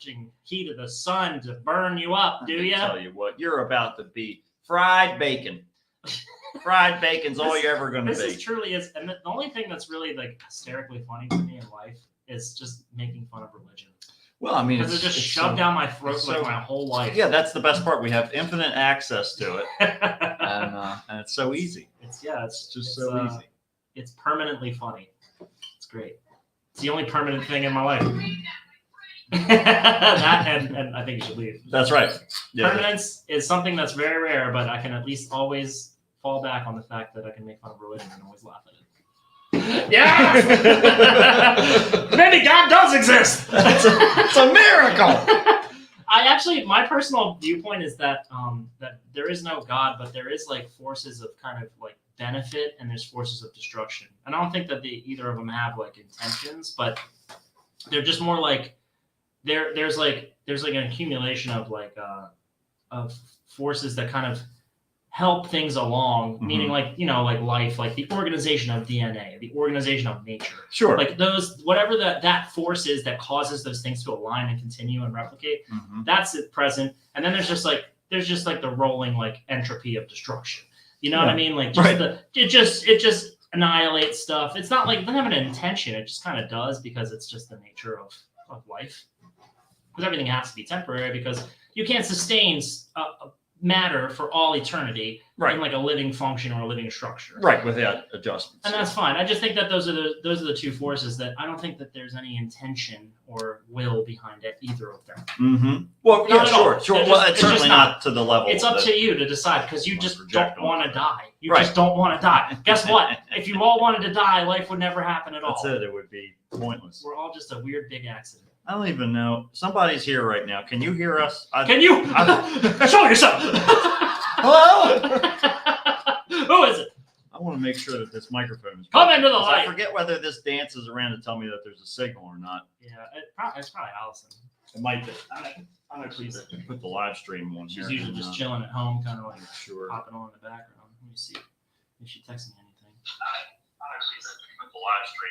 scorching heat of the sun to burn you up, do you? Tell you what, you're about to be fried bacon. Fried bacon's all you're ever going to be. This truly is, and the only thing that's really like hysterically funny to me in life is just making fun of religion. Well, I mean, because it's just shoved down my throat like my whole life. Yeah, that's the best part. We have infinite access to it, and it's so easy. It's just so easy. It's permanently funny. It's great. It's the only permanent thing in my life. That and I think you should leave. That's right. Yeah. Permanence is something that's very rare, but I can at least always fall back on the fact that I can make fun of religion and always laugh at it. Yeah! Maybe God does exist! It's a miracle! My personal viewpoint is that that there is no God, but there is like forces of kind of like benefit and there's forces of destruction. And I don't think that either of them have like intentions, but they're just more like there's like an accumulation of like of forces that kind of help things along, meaning like, like life, like the organization of DNA, the organization of nature. Sure. Like those, whatever that force is that causes those things to align and continue and replicate, that's it present. And then there's just like the rolling like entropy of destruction. You know what I mean? Like just it just annihilates stuff. It's not like it doesn't have an intention. It just kind of does because it's just the nature of life. Because everything has to be temporary because you can't sustain matter for all eternity in like a living function or a living structure. Right, without adjustments. And that's fine. I just think that those are the two forces that I don't think that there's any intention or will behind it, either of them. Mm-hmm. Well, yeah, sure. Well, it's certainly not to the level. It's up to you to decide because you just don't want to die. You just don't want to die. Guess what? If you all wanted to die, life would never happen at all. That's it. It would be pointless. We're all just a weird big accident. I don't even know. Somebody's here right now. Can you hear us? Can you? Show yourself. Hello? Who is it? I want to make sure that this microphone is... Come into the light. I forget whether this dances around to tell me that there's a signal or not. Yeah, it's probably Allison. It might be. I'm going to put the live stream on. She's usually just chilling at home, kind of like popping on in the background. Let me see if she texts me anything.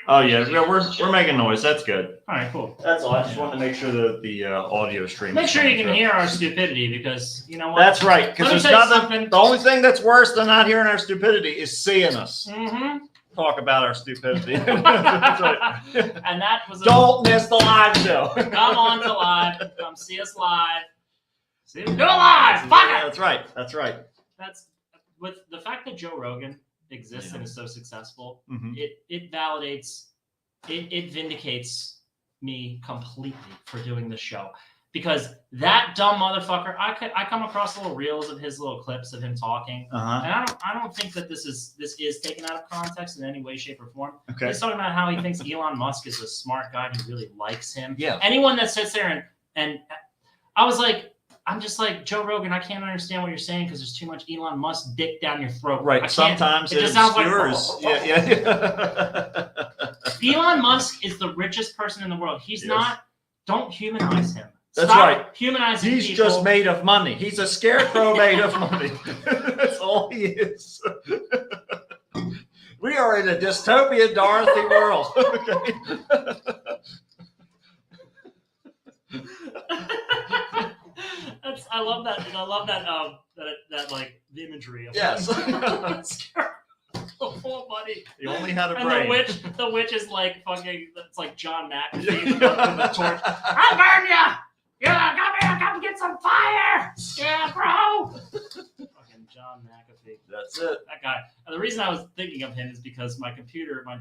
Oh yeah, we're making noise. That's good. All right, cool. That's all. I just wanted to make sure that the audio stream. Make sure you can hear our stupidity because you know what. That's right. Because there's nothing. The only thing that's worse than not hearing our stupidity is seeing us talk about our stupidity. And that was. Don't miss the live show. Come on to live. Come see us live. Do it live. Fuck it. That's right. That's right. That's with the fact that Joe Rogan exists and is so successful, it validates, it vindicates me completely for doing this show because that dumb motherfucker. I come across little reels of his little clips of him talking, and I don't think that this is taken out of context in any way, shape, or form. Okay. He's talking about how he thinks Elon Musk is a smart guy and he really likes him. Yeah. Anyone that sits there and I was like. I'm just like, Joe Rogan, I can't understand what you're saying because there's too much Elon Musk dick down your throat. Right. Sometimes it just sounds yours. Like... Yeah. Elon Musk is the richest person in the world. He's not. Don't humanize him. That's Stop right. Humanizing He's people. just made of money. He's a scarecrow made of money. That's all he is. We are in a dystopian Dorothy world. I love that. I love that like the imagery of full of money. He only had a and brain. The witch is like fucking. It's like John McAfee with the torch. I'll burn ya! Yeah, come get some fire! Yeah, bro. Fucking John McAfee. That's it. That guy. And the reason I was thinking of him is because my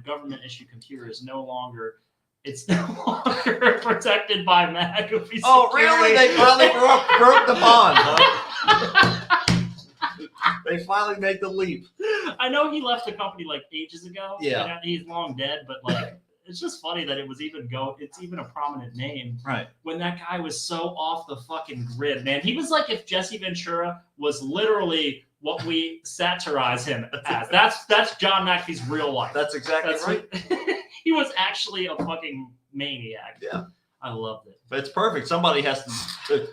government issued computer is no longer. It's no longer protected by McAfee. Oh, really? They finally broke the bond, huh? They finally made the leap. I know he left the company like ages ago. Yeah. He's long dead, but like, it's just funny that it was it's even a prominent name. Right. When that guy was so off the fucking grid, man. He was like if Jesse Ventura was literally what we satirize him as. That's John McAfee's real life. That's exactly right. He was actually a fucking maniac. Yeah. I loved it. But it's perfect. Somebody has to.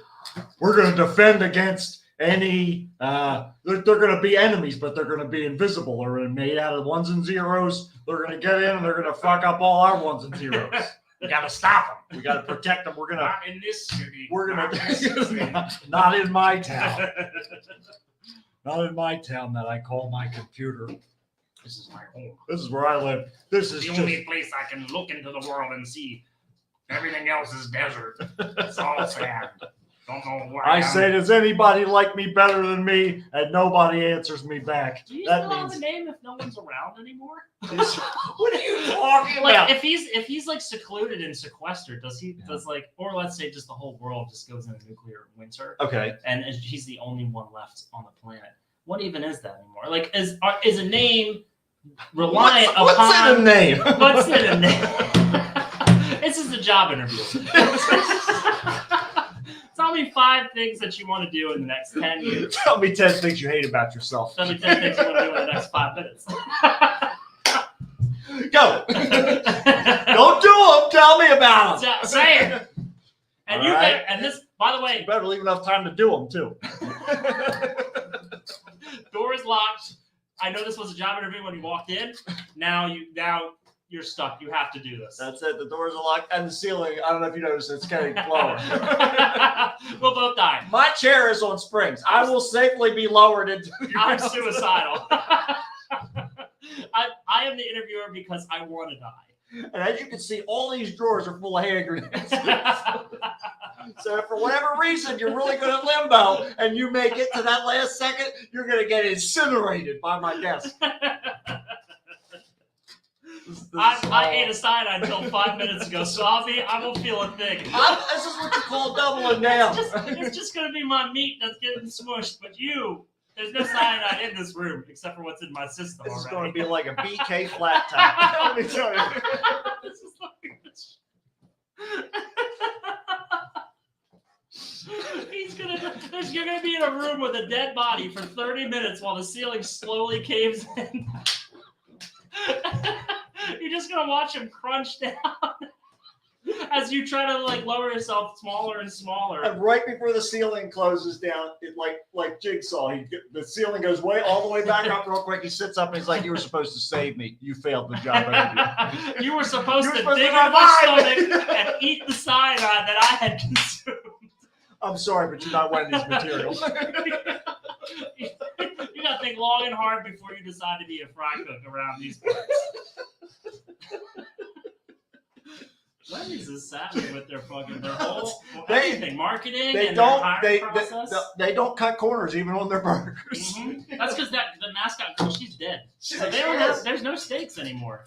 We're going to defend against any. They're going to be enemies, but they're going to be invisible or made out of ones and zeros. They're going to get in and they're going to fuck up all our ones and zeros. We got to stop them. We got to protect them. We're gonna. Not in this city. We're gonna. Not in this city. Not in my town. Not in my town that I call my computer. This is my home. This is where I live. This is The just. only place I can look into the world and see. Everything else is desert. It's all sand. Don't know why. I say, does anybody like me better than me? And nobody answers me back. Do you That still have means. a name if no one's around anymore? What are you talking Like about? if he's like secluded and sequestered, does like, or let's say just the whole world just goes into nuclear winter, Okay. and he's the only one left on the planet. What even is that anymore? Like is a name reliant What's upon in a name? what's in a name? This is a job interview. Tell me 5 things that you want to do in the next 10 years. Tell me 10 things you hate about yourself. Tell me 10 things you want to do in the next 5 minutes. Go. Don't do them. Tell me about them. Say it. And All you right. better, and this, by the way, You better leave enough time to do them too. door is locked. I know this was a job interview when you walked in. Now you're stuck. You have to do this. That's it. The doors are locked and the ceiling. I don't know if you noticed, it's getting lower. We'll both die. My chair is on springs. I will safely be lowered into. I'm suicidal. I am the interviewer because I want to die. And as you can see, all these drawers are full of hand grenades. So if for whatever reason you're really good at limbo and you make it to that last second, you're going to get incinerated by my desk. I ate a cyanide until 5 minutes ago, so I won't feel a thing. This is what you call doubling down. It's just going to be my meat that's getting smushed, but there's no cyanide in this room except for what's in my system This is already. going to be like a BK flat top. Let me tell you. This is like this. You're gonna be in a room with a dead body for 30 minutes while the ceiling slowly caves in. You're just gonna watch him crunch down as you try to like lower yourself smaller and smaller. And right before the ceiling closes down, it like Jigsaw, the ceiling goes all the way back up real quick. He sits up and he's like, "You were supposed to save me. You failed the job interview." You were supposed to dig to into my revive me. stomach and eat the cyanide that I had consumed. I'm sorry, but you're not Wendy's material. You gotta think long and hard before you decide to be a fry cook around these parts. Wendy's is savvy with their whole everything, marketing and their hiring process. They don't cut corners even on their burgers. Mm-hmm. That's because the mascot girl, she's dead. So there's no stakes anymore.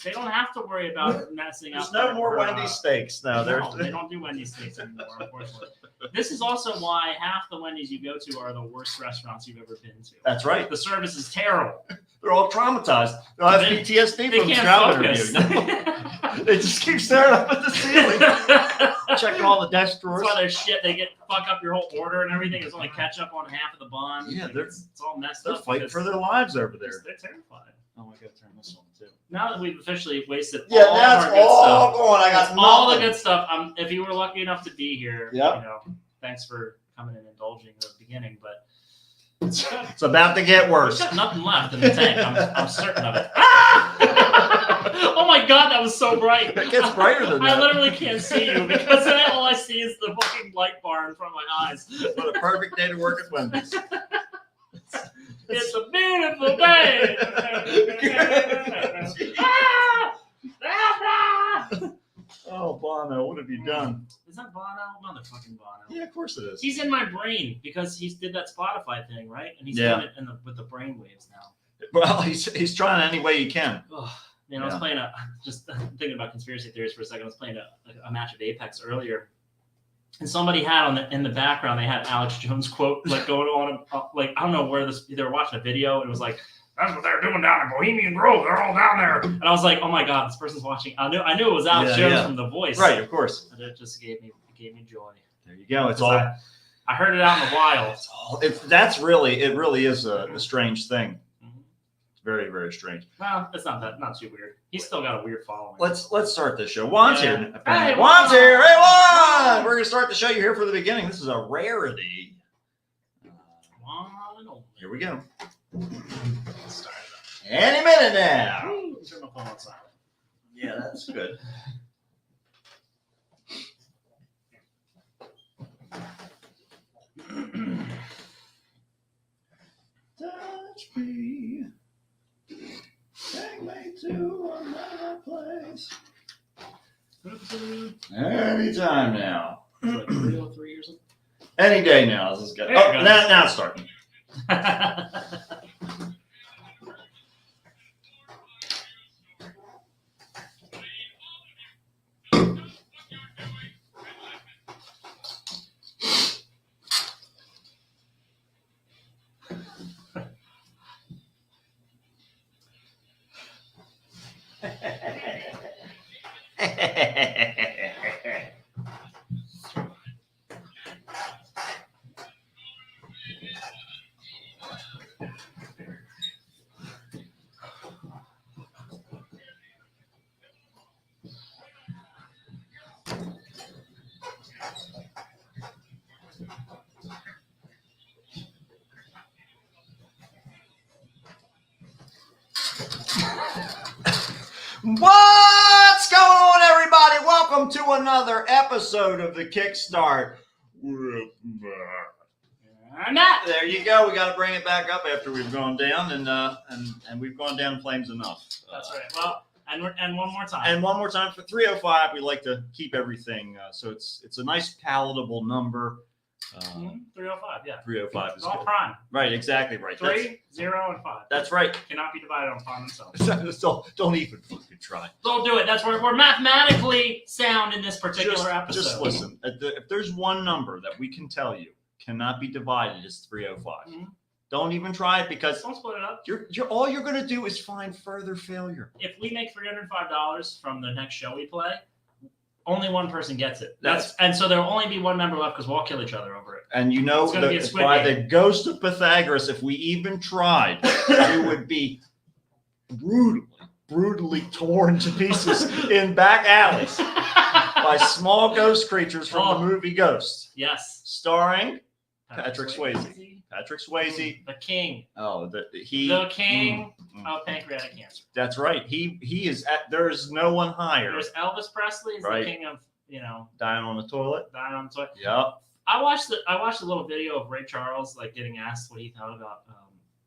They don't have to worry about messing up. There's no more Wendy's steaks now. No, they don't do Wendy's steaks anymore, unfortunately. This is also why half the Wendy's you go to are the worst restaurants you've ever been to. That's right. The service is terrible. They're all traumatized. They'll have PTSD They from the can't job focus. interview. They just keep staring up at the ceiling, checking all the desk drawers. That's why they're shit. They fuck up your whole order and everything. There's only ketchup on half of the bun. Yeah, Like, they're it's all messed They're up. fighting for their lives over there. They're terrified. Oh, I gotta turn this on too. Now that we've officially wasted Yeah, all that's of our good all stuff, going. I got all the nothing. good stuff. If you were lucky enough to be here, Yep. thanks for coming and indulging at the beginning. But It's about to get there's worse. got nothing left in the tank. I'm certain of it. Oh my god, that was so bright. It gets brighter than I that. literally can't see you because then all I see is the fucking light bar in front of my eyes. What a perfect day to work at Wendy's. It's a beautiful day. Oh, Bono, what have you done? Is that Bono? Motherfucking Bono. Yeah, of course it is. He's in my brain because he did that Spotify thing, right? And he's Yeah. doing it with the brain waves now. Well, he's trying any way he can. Ugh. I was playing just thinking about conspiracy theories for a second. I was playing a match of Apex earlier, and somebody had in the background, they had Alex Jones quote like going on, like I don't know where they were watching a video, and it was like, "That's what they're doing down in Bohemian Grove. They're all down there." And I was like, "Oh my god, this person's watching." I knew it was Alex Jones from The Voice, Right? Of course. And it just gave me joy. There you go. It's all. I heard it out in the wild. It really is a strange thing. Very, very strange. Well, it's not too weird. He's still got a weird following. Let's start this show. Juan's here. Hey, Juan's here. Hey, Juan! We're gonna start the show. You're here for the beginning. This is a rarity. Here we go. Start it Any minute now. up. Turn my phone on silent. Yeah, that's good. Touch me. Take me to another place. Anytime now. Like 303 or something. Any day now. This is good. There Oh, it goes. now it's starting. What's going on, everybody? Welcome to another episode of the Kickstart. There you go. We got to bring it back up after we've gone down, and we've gone down in flames enough. That's right. Well, and one more time. And one more time for 305. We like to keep everything so it's a nice palatable number. 305, yeah. 305 is It's all good. prime. Right, exactly right. 3, 0, and 5. That's right. Cannot be divided upon themselves. Don't even fucking try. Don't do it. That's where we're mathematically sound in this particular episode. Just listen. If there's one number that we can tell you cannot be divided, it's 305. Mhm. Don't even try it because Don't split it up. you're all you're gonna do is find further failure. If we make $305 from the next show we play, only one person gets it. That's- And so there will only be one member left because we'll all kill each other over it. And you know It's gonna be a squid by game. the ghost of Pythagoras, if we even tried, we would be brutally torn to pieces in back alleys by small ghost creatures from Oh. the movie Ghost, Yes. starring Patrick Swayze. The king. Oh, The king Mm. of pancreatic cancer. That's right. He is at. There's no one higher. There's Elvis Presley is Right. the king of, Dying on the toilet. dying on the toilet. Yep. I watched a little video of Ray Charles like getting asked what he thought about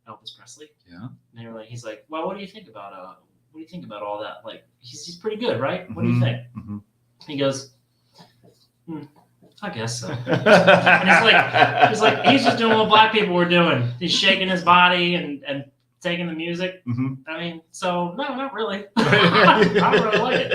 Elvis Presley. Yeah. And he's like, well, what do you think about all that? Like, he's pretty good, right? What do you Mhm. think? Mhm. He goes, I guess so. And he's like, he's just doing what black people were doing. He's shaking his body and taking the music. Mhm. I mean, so no, not really. I don't really like it.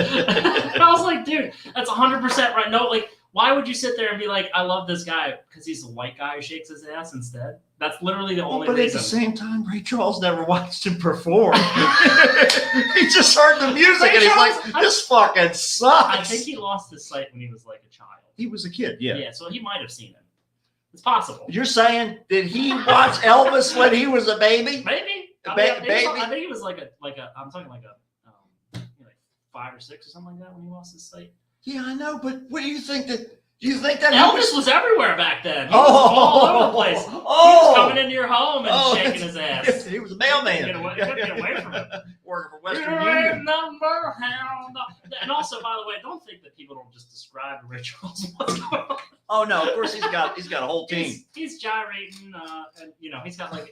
And I was like, dude, that's 100% right. No, like, why would you sit there and be like, I love this guy because he's a white guy who shakes his ass instead? That's literally the only But at reason. the same time, Ray Charles never watched him perform. He just heard the music Ray and he's Charles- like, "This fucking sucks." I think he lost his sight when he was like a child. He was a kid. Yeah. Yeah, so he might have seen him. It's possible. You're saying did he watch Elvis when he was a baby? Maybe. Baby? I think he was like a. I'm talking like 5 or 6 or something like that when he lost his sight. Yeah, I know. But what do you think that? Do you think that he Elvis was everywhere back then. He was all over the place. He was coming into your home and shaking his ass. He was a mailman. Couldn't get away from him. Working for Western You're Union. a number hound. And also, by the way, don't think that people don't just describe to Ray Charles what's going on. Oh no, of course he's got a whole team. He's gyrating, and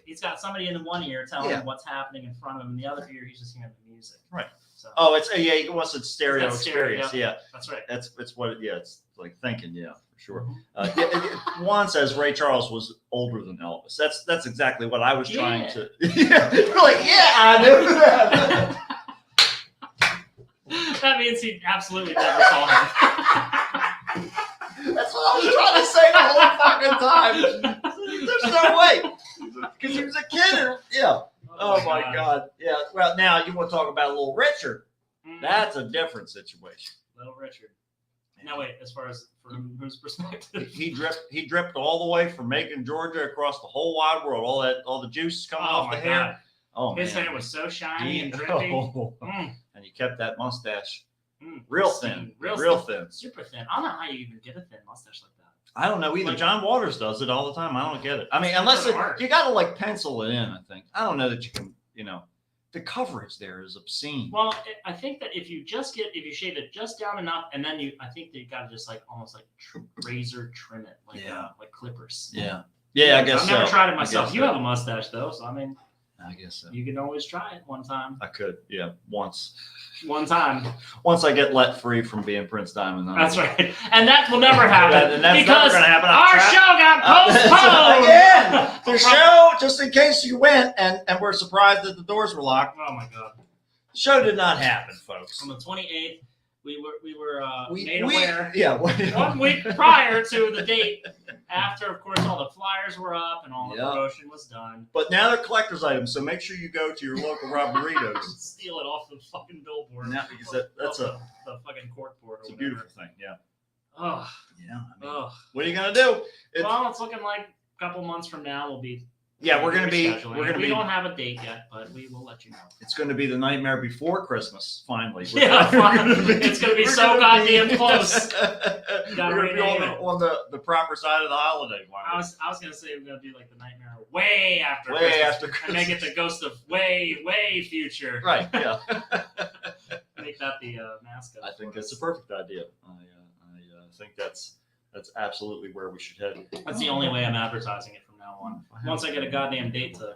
he's got somebody in the one ear telling him what's happening in front of him, in the other ear he's just hearing the music. Right. So Oh, it's he wants a stereo That's stereo, experience. Yeah, that's right. it's what. Yeah, it's like thinking. Yeah, for sure. Mhm. Juan says Ray Charles was older than Elvis. That's exactly what I was trying Yeah. to. Yeah, you're like, yeah, I knew that. That means he absolutely never saw him. That's what I was trying to say the whole fucking time. There's no way because he was a kid. Yeah. Oh my God. Yeah. Well, now you want to talk about a little Richard. Mhm. That's a different situation. Little Richard. Now wait, as far as from whose perspective? He dripped all the way from Macon, Georgia, across the whole wide world. All the juice coming Oh off my the hair. God. Oh His man. hair was so shiny and Yeah. drippy. Oh. Mm, And you kept that mustache mm, real pristine, thin, real thin. thin. Super thin. I don't know how you even get a thin mustache like that. I don't know either. Like- John Waters does it all the time. I don't get it. I mean, It unless doesn't work. you got to like pencil it in. I think. I don't know that you can. The coverage there is obscene. Well, I think that if you shave it just down enough, and then I think that you got to just like almost like razor trim it, like Yeah. like clippers. Yeah. Yeah, I guess I've never so. tried it I myself. guess You so. have a mustache though, so I mean, I guess so. You can always try it one time. I could, yeah, once. One time. Once I get let free from being Prince Diamond. That's right. And that will never happen. And that's because never gonna happen. our show got postponed. Again, the show, just in case you went and were surprised that the doors were locked, Oh my God. the show did not happen, folks. On the 28th, we were made aware Yeah. 1 week prior to the date. After, of course, all the flyers were up and all the Yeah. promotion was done. But now they're collector's items, so make sure you go to your local Robberitos. Steal it off the fucking billboard. Now, because that's the fucking cork board. it's a beautiful thing. Yeah. Oh, Yeah. I mean, oh. what are you gonna do? Well, it's looking like a couple months from now we'll be. Yeah, we're gonna be. rescheduling. We're gonna We be. don't have a date yet, but we will let you know. It's going to be the nightmare before Christmas. Finally. Yeah, it's gonna be we're so gonna be- goddamn close. We're going to be on the proper side of the holiday. I was gonna say we're gonna do like the nightmare way after Way Christmas, after and Christmas. make it the ghost of way future. Right. Yeah. Make that the mascot. I think that's a perfect idea. I think that's absolutely where we should head. That's the only way I'm advertising it from now on. Once I get a goddamn date to.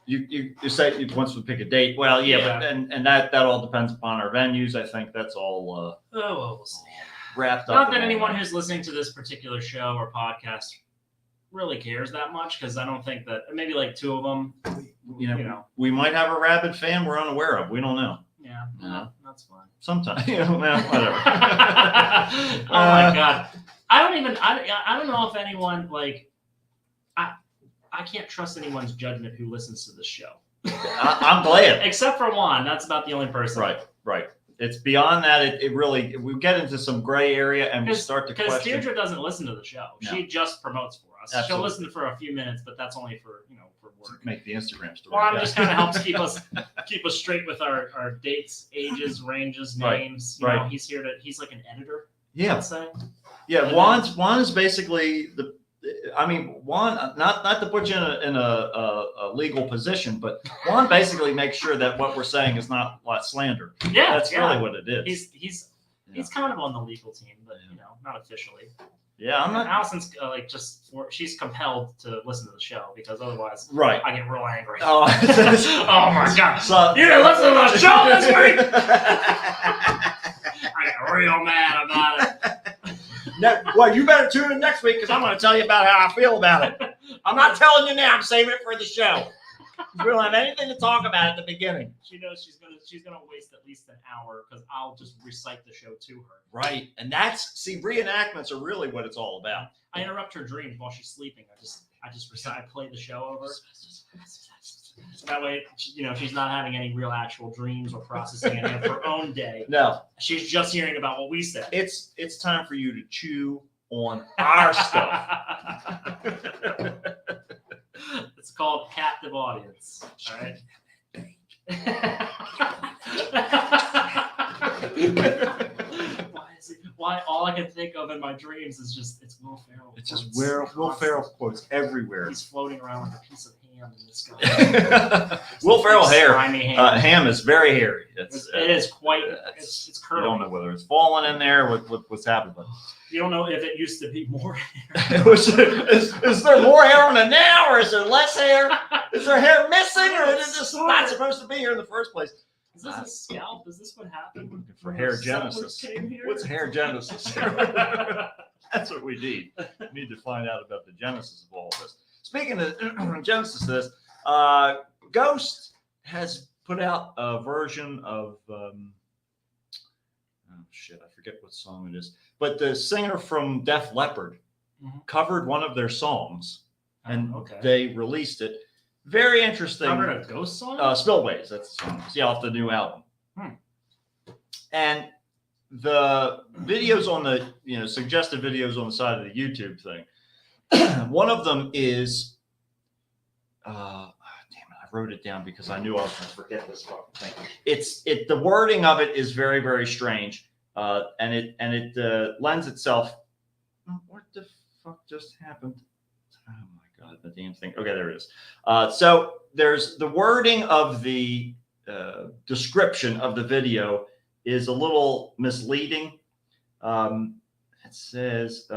You say once we pick a date. Well, yeah, Yeah. but and that all depends upon our venues. I think that's all Oh, well, we'll see. wrapped up. Not in that all anyone who's listening to this particular show or podcast really cares that much, because I don't think that maybe like two of them. You know, we might have a rabid fan we're unaware of. We don't know. Yeah, Yeah. that's fine. Sometimes, well, whatever. Oh my God, I don't know if anyone like. I can't trust anyone's judgment who listens to this show. I'm glad. Except for Juan. That's about the only person. Right. It's beyond that. It really, we get into some gray area and we start to Because question. Deirdre doesn't listen to the show. No. She just promotes for us. Absolutely. She'll listen for a few minutes, but that's only for work. Make the Instagram story. Juan just kind of helps keep us straight with our dates, ages, ranges, Right. names. You Right. know, he's like an editor. Yeah. Let's say. Yeah. Juan is basically Juan, not to put you in a legal position, but Juan basically makes sure that what we're saying is not like slander. Yeah, That's really what it is. He's kind of on the legal team, but not officially. Yeah, I'm And not. Allison's she's compelled to listen to the show because otherwise Right. I get real angry. Oh, Oh my God. So, You didn't listen to the show this week? I got real mad about it. Well, you better tune in next week because I'm going to tell you about how I feel about it. I'm not telling you now. I'm saving it for the show. We don't have anything to talk about at the beginning. She knows she's gonna waste at least an hour because I'll just recite the show to her. Right, and reenactments are really what it's all about. I interrupt her dreams while she's sleeping. I just recite. I play the show over. So that way, she's not having any real actual dreams or processing any of her own day. No, She's just hearing about what we said. it's time for you to chew on our stuff. It's called captive audience. All right. Why all I can think of in my dreams is it's Will Ferrell. It's just quotes. Will Ferrell quotes everywhere. He's floating around like a piece of ham in the sky. Will Ferrell hair. Slimy ham. Ham is very hairy. It is quite. It's You curly. don't know whether it's falling in there, what's happening. But You don't know if it used to be more. is there more hair on it now, or is there less hair? Is there hair missing, or is it just not supposed to be here in the first place? Is this a scalp? Is this what happened? For when hair the settlers genesis. came here? What's hair genesis? That's what we need. We need to find out about the genesis of all of this. Speaking of genesis of this, Ghost has put out a version of I forget what song it is, but the singer from Def Leppard covered one of their songs, and they released it. Very interesting. Covered a Ghost song? Spillways, that's the song. See, off the new album. And the videos on the, suggested videos on the side of the YouTube thing. One of them is, damn it, I wrote it down because I knew I was going to forget this fucking thing. The wording of it is very, very strange. And it lends itself. What the fuck just happened? Oh my God, the damn thing. Okay, there it is. So there's the wording of the description of the video is a little misleading. It says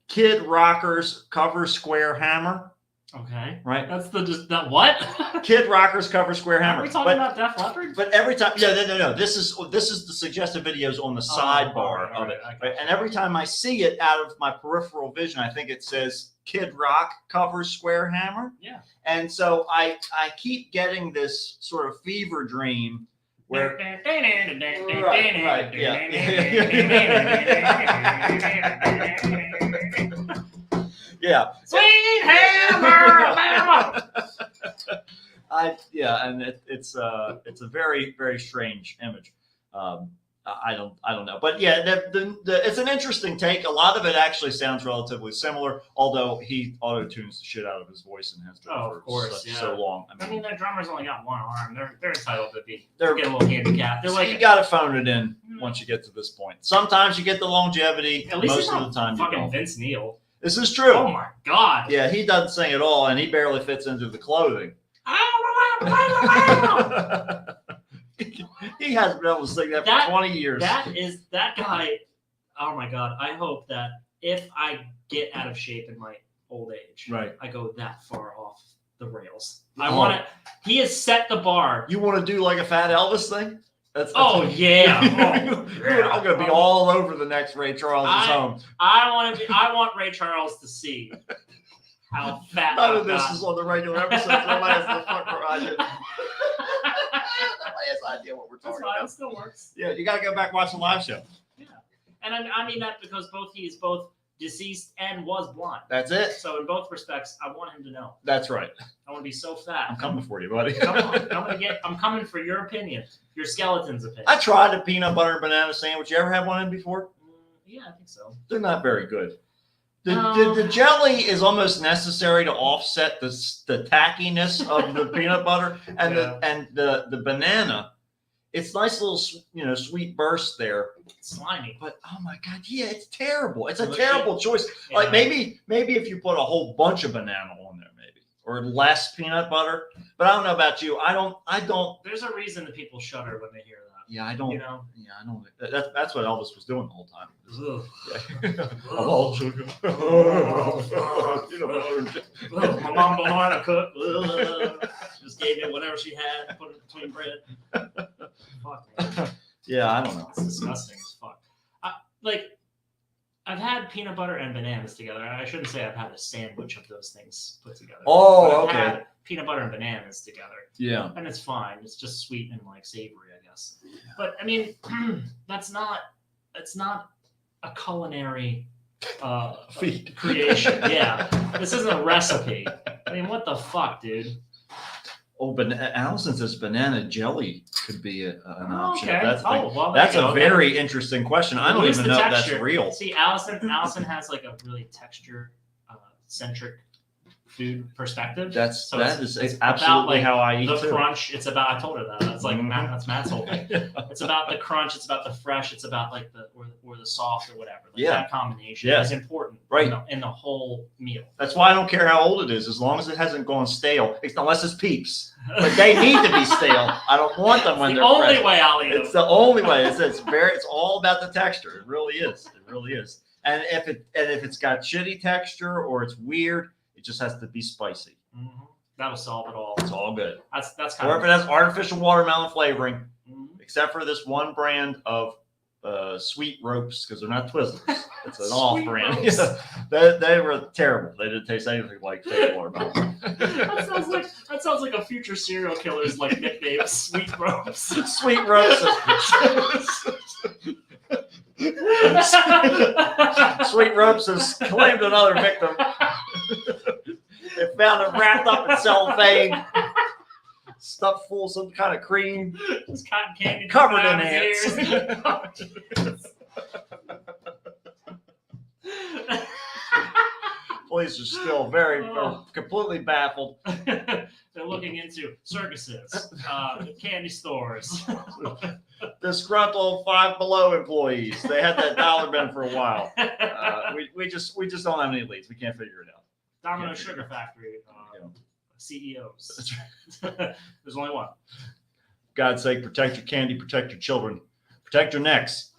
Kid Rockers cover Square Hammer. Okay. right? That's that what? Kid Rockers cover Square Hammer. Are we talking But, about Def Leppard? but every time, no. This is the suggested videos on the sidebar of it. Right? And every time I see it out of my peripheral vision, I think it says Kid Rock covers Square Hammer. Yeah. And so I keep getting this sort of fever dream where right, yeah. Sweet Hammer, Alabama. And it's a very, very strange image. I don't know, but yeah, it's an interesting take. A lot of it actually sounds relatively similar, although he auto-tunes the shit out of his voice and has been for so long. I mean, their drummers only got one arm. They're entitled to get They're- a little handicapped. They're So like you got to phone it in once you get to this point. Sometimes you get the longevity. at least Most it's of not the time you fucking don't. Vince Neil. This is true. Oh my god. Yeah, he doesn't sing at all, and he barely fits into the clothing. He hasn't been able to sing that for 20 years. That guy. Oh my god. I hope that if I get out of shape in my old age, Right. I go that far off the rails. He has set the bar. You want to do like a Fat Elvis thing? That's Oh yeah. I'm gonna be all over the next Ray Charles' home. I want Ray Charles to see how fat. None I've of this gotten. is on the regular episode. Nobody has the fuck idea. Nobody has idea what we're That's talking fine. It about. still works. Yeah, you gotta go back and watch the live show. Yeah, and I mean that because he is both deceased and was blind. That's it. So in both respects, I want him to know. That's right. I want to be so fat. I'm coming for you, buddy. Come on, I'm coming for your opinion, your skeleton's opinion. I tried a peanut butter and banana sandwich. You ever had one of them before? Yeah, I think so. They're not very good. The jelly is almost necessary to offset the tackiness of the peanut butter and the banana. It's nice little sweet burst there. Slimy. But oh my god, yeah, it's terrible. It's a Look, terrible choice. Yeah. Like maybe if you put a whole bunch of banana on there, maybe, or less peanut butter. But I don't know about you. I don't. There's a reason that people shudder when they hear that. Yeah, I don't. You know. Yeah, I don't. That's what Elvis was doing the whole time. Ugh. Yeah. I'm all sugar. My mom don't know how to cook. Just gave me whatever she had, put it between bread. Fuck, man. Yeah, I don't know. It's disgusting as fuck. I've had peanut butter and bananas together. I shouldn't say I've had a sandwich of those things put together. Oh, But I've okay. had peanut butter and bananas together, Yeah. and it's fine. It's just sweet and like savory, I guess. But I mean, that's not a culinary Feet. creation. Yeah, this isn't a recipe. I mean, what the fuck, dude? Oh, but Allison says banana jelly could be an option. Okay. That's Oh, well, there that's you a go. very interesting question. I don't Lose even the know if texture. that's real. See, Allison has like a really texture centric food perspective. That So is it's absolutely about, like, how I eat the too. crunch. It's about. I told her that. That's like Mhm. that's Matt's whole thing. It's about the crunch. It's about the fresh. It's about like or the soft or whatever. Like Yeah. That combination Yeah. is important. Right. In the whole meal. That's why I don't care how old it is, as long as it hasn't gone stale. Unless it's Peeps, but they need to be stale. I don't want them when It's the they're only fresh. way I'll eat It's them. the only way. It's all about the texture. It really is. It really is. And if it's got shitty texture or it's weird, it just has to be spicy. Mhm. That'll solve it all. It's all good. That's kind Or of. if it has artificial watermelon flavoring, Mhm. except for this one brand of Sweet Ropes, because they're not Twizzlers. It's an off Sweet brand. Ropes. They were terrible. They didn't taste anything like fake watermelon. That sounds like a future serial killer's like nickname, Sweet Ropes. Sweet Ropes. Sweet Ropes has claimed another victim. They found him wrapped up in cellophane, stuffed full of some kind of cream, Just cotton candy covered coming in out of his ears. Police are still very completely baffled. They're looking into circuses, candy stores. Disgruntled Five Below employees. They had that dollar bin for a while. We just don't have any leads. We can't figure it out. Domino Sugar Factory CEOs. There's only one. God's sake, protect your candy, protect your children, protect your necks.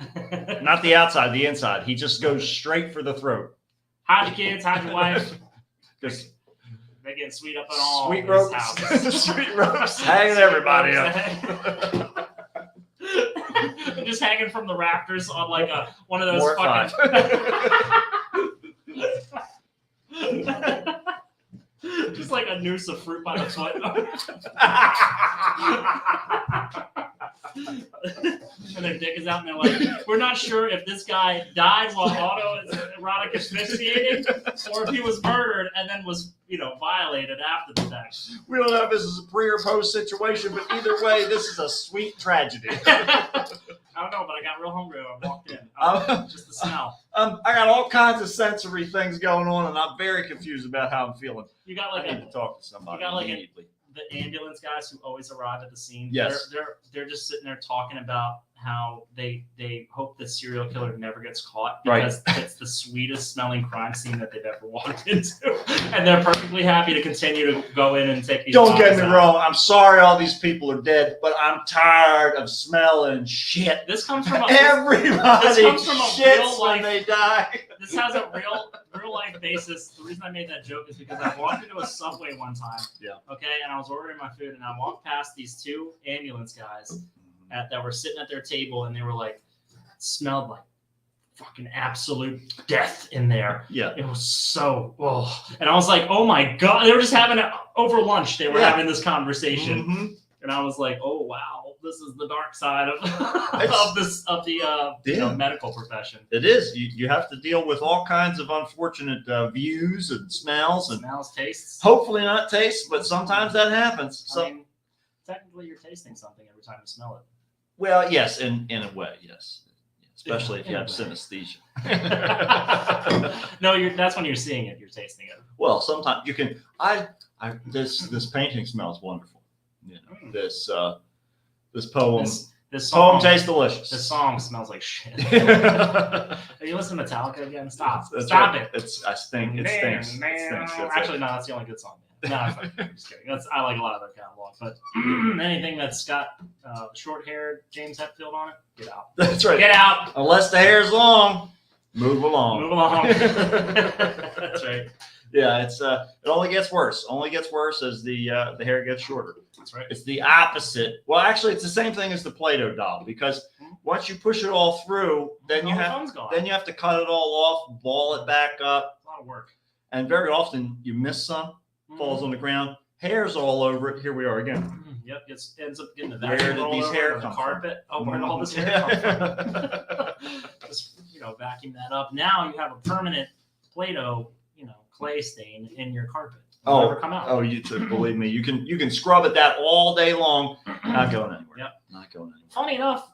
Not the outside, the inside. He just goes straight for the throat. Hide your kids, hide your wife. Just They're getting sweet up in all Sweet these ropes. houses. Sweet ropes. Hanging everybody up. Just hanging from the rafters on like one of those Mortified. just like a noose of fruit by the foot. And their dick is out, and they're like, "We're not sure if this guy died while autoerotic asphyxiating, or if he was murdered and then was, violated after the fact." We don't know if this is a pre or post situation, but either way, this is a sweet tragedy. I don't know, but I got real hungry when I walked in. Just the smell. I got all kinds of sensory things going on, and I'm very confused about how I'm feeling. You got I like need to talk to somebody you got like immediately. the ambulance guys who always arrive at the scene. Yes. They're just sitting there talking about how they hope the serial killer never gets caught Right. because it's the sweetest smelling crime scene that they've ever walked into, and they're perfectly happy to continue to go in and take these. Don't get bodies me out. wrong. I'm sorry all these people are dead, but I'm tired of smelling shit. This comes from Everybody This comes from a shits real when life- they die. this has a real life basis. The reason I made that joke is because I walked into a Subway one time. Yeah. Okay, and I was ordering my food, and I walked past these two ambulance guys that were sitting at their table, and they were like, smelled like fucking absolute death in there. Yeah. It was so, and I was like, oh my god, they were just having it over lunch. They were Yeah. having this conversation, Mhm. and I was like, oh wow, this is the dark side of It's- of the Yeah. medical profession. It is. You have to deal with all kinds of unfortunate views and smells, and Smells, tastes. hopefully not tastes, but sometimes that happens. So, I mean, technically, you're tasting something every time you smell it. well, yes, in a way, yes, especially if you In a have way. synesthesia. No, that's when you're seeing it. You're tasting it. Well, sometimes you can. This painting smells wonderful. This poem This poem song. tastes delicious. This song smells like shit. That's Are you listening to Metallica again? Stop. Stop right. it. It stinks. It stinks. It stinks. That's Actually, no, that's the only good song. No, I'm just kidding. I like a lot of their catalog, but anything that's got short-haired James Hetfield on it, get out. That's right. Get out. Unless the hair's long, move along. Move along. That's right. Yeah, it only gets worse. Only gets worse as the hair gets shorter. That's right. It's the opposite. Well, actually, it's the same thing as the Play-Doh doll because once you push it all through, then All you the have fun's gone. to cut it all off, ball it back up, It's a lot of work. and very often you miss some, falls on the ground, hairs all over it. Here we are again. Yep, ends up getting the Where vacuum did roller these over hair the come from? carpet. Oh, where did all this hair come from? Just vacuum that up. Now you have a permanent Play-Doh, clay stain in your carpet. It'll never come out. Oh, believe me, you can scrub at that all day long, not going anywhere. Yep. Not going anywhere. Funny enough,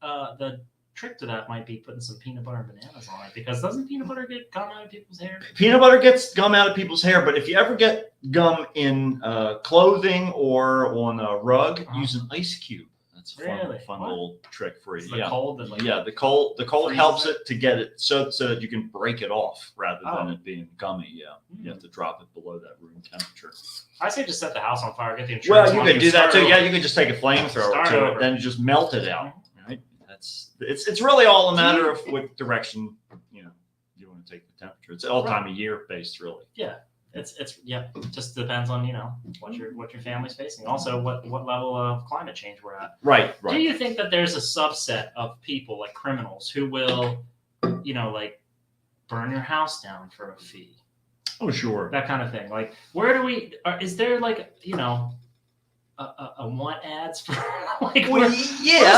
the trick to that might be putting some peanut butter and bananas on it, because doesn't peanut butter get gum out of people's hair? Peanut butter gets gum out of people's hair, but if you ever get gum in clothing or on a rug, use an ice cube. That's a Really? fun What? little trick for you. It's the cold that The cold freezes helps it? it to get it so that you can break it off rather than Oh. it being gummy. Yeah, you have to drop it below that room temperature. I say just set the house on fire, get the insurance. Well, you money, could do that start too. over. Yeah, you could just take a flamethrower Start to over. it, then just melt it out. Right? It's really all a matter of what direction you want to take the temperature. It's all time of year based, really. It's it just depends on what your family's facing. Also, what level of climate change we're at. Right. Do you think that there's a subset of people like criminals who will, like burn your house down for a fee, Oh, sure. that kind of thing? Like, where do we? Is there like a want ads for like Well, where's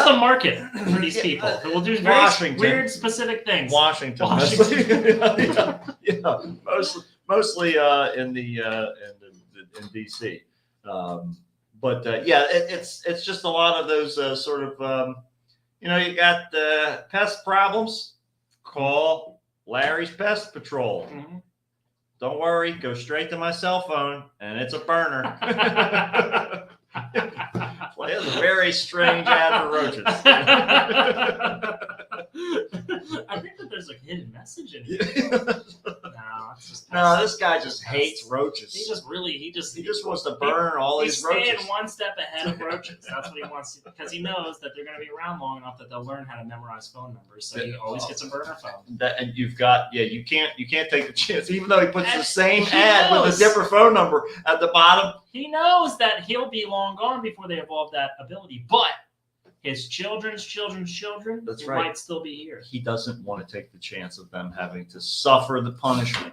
the market for these Yeah, people who will do very Washington. weird specific things? Washington. Washington. Mostly in DC. But it's just a lot of those sort of you got pest problems. Call Larry's Pest Patrol. Mhm. Don't worry, go straight to my cell phone, and it's a burner. Well, it's a very strange ad for roaches. I think that there's a hidden message in here. No, it's just No, this guy just hates roaches. he just wants to burn all he's these roaches. staying one step ahead of roaches. That's what he wants to, because he knows that they're going to be around long enough that they'll learn how to memorize phone numbers. So he always gets a burner phone. And you've got you can't take the chance, even though he puts the And same he ad with knows. a different phone number at the bottom. He knows that he'll be long gone before they evolve that ability, but his children's children That's right. might still be here. He doesn't want to take the chance of them having to suffer the punishment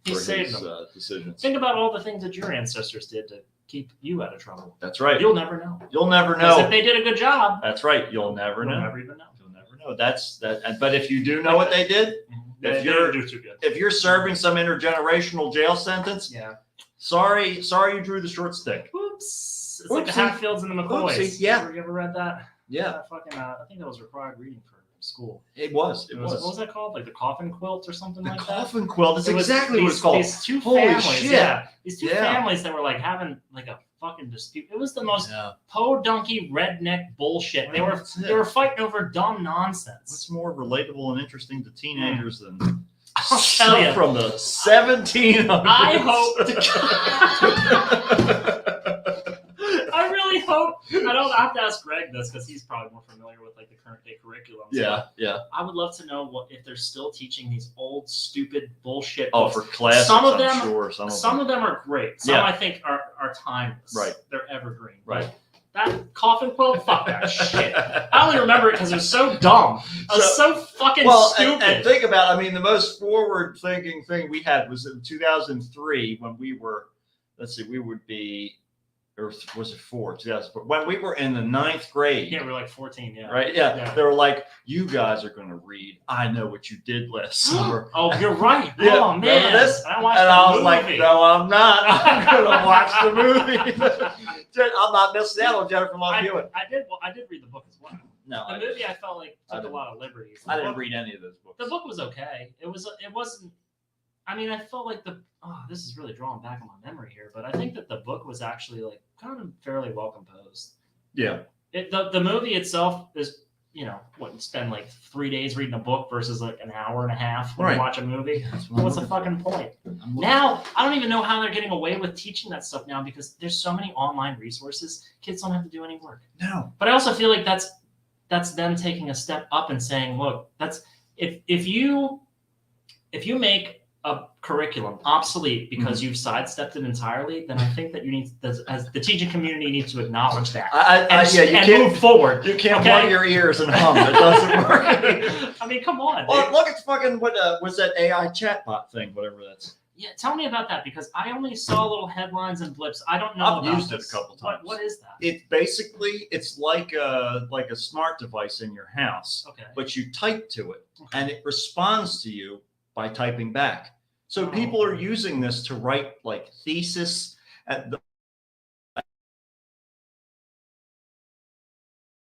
He for saved his them. decisions. Think about all the things that your ancestors did to keep you out of trouble. That's right. You'll never know. You'll never Because know. if they did a good job, That's right. You'll never you'll know. never even know. You'll never know. That's that. But if you do know what they did, They you're- didn't do too good. if you're serving some intergenerational jail sentence, Yeah. sorry you drew the short stick. Oops. It's like the Oopsie. Hatfields and the McCoys. Oopsie, yeah. You ever read that? Yeah, That fucking, I think that was required reading for school. it was. It What was was. that called? Like the coffin quilt or something The like that? coffin quilt. That's It was exactly what it's called. These two Holy families, shit. yeah. These two Yeah. families that were like having like a fucking dispute. It was the most Yeah. podunky redneck bullshit. They were That's it. they were fighting over dumb nonsense. What's more relatable and interesting to teenagers than I'll tell you. from the 1700s? I I really hope. I don't have to ask Greg this because he's probably more familiar with like the current day curriculum. Yeah, yeah. I would love to know what if they're still teaching these old stupid bullshit. Oh, books. for classics, Some of I'm them- sure. Some of them are great. Some Yeah. I think are timeless. Right. They're evergreen. Right. That coffin quilt, fuck that shit. I only remember it because it was so dumb. It was so fucking Well, stupid. and think about, I mean, the most forward-thinking thing we had was in 2003 when we were, let's see, we would be, or was it 2004? When we were in the 9th grade, yeah, we were like 14. Yeah. right? Yeah, Yeah. they were like, you guys are going to read I Know What You Did Last Summer. Oh, you're right. Yeah, Oh remember man, this? I watched And the I was movie. like, no, I'm not. I'm going to watch the movie. I'm not missing out on Jennifer Love Hewitt. I did. Well, I did read the book as well. No, The movie, I felt like I took a didn't. lot of liberties. I The didn't book- read any of those books. The book was okay. It wasn't. I mean, I felt like this is really drawing back on my memory here, but I think that the book was actually like kind of fairly well composed. Yeah. The movie itself is, you spend like 3 days reading a book versus like an hour and a half when Right. you watch a movie. That's what I'm What's the looking for. fucking point? I'm looking Now, I don't even know how they're getting away with teaching that stuff now because there's so many online resources. Kids don't have to do any work. No. But I also feel like that's them taking a step up and saying, look, that's if you make a curriculum obsolete because you've sidestepped it entirely, then I think that you need, as the teaching community needs to acknowledge that Yeah, you and can't move forward. You can't Okay? plug your ears and hum. It doesn't work. I mean, come on. Well, look at fucking what was that AI chatbot thing, whatever that's. Yeah, tell me about that because I only saw little headlines and blips. I don't know. I've about used it this. a couple What, times. what is that? It's like a smart device in your house, Okay. but you type to it Okay. and it responds to you by typing back. So Oh. people are using this to write like thesis at the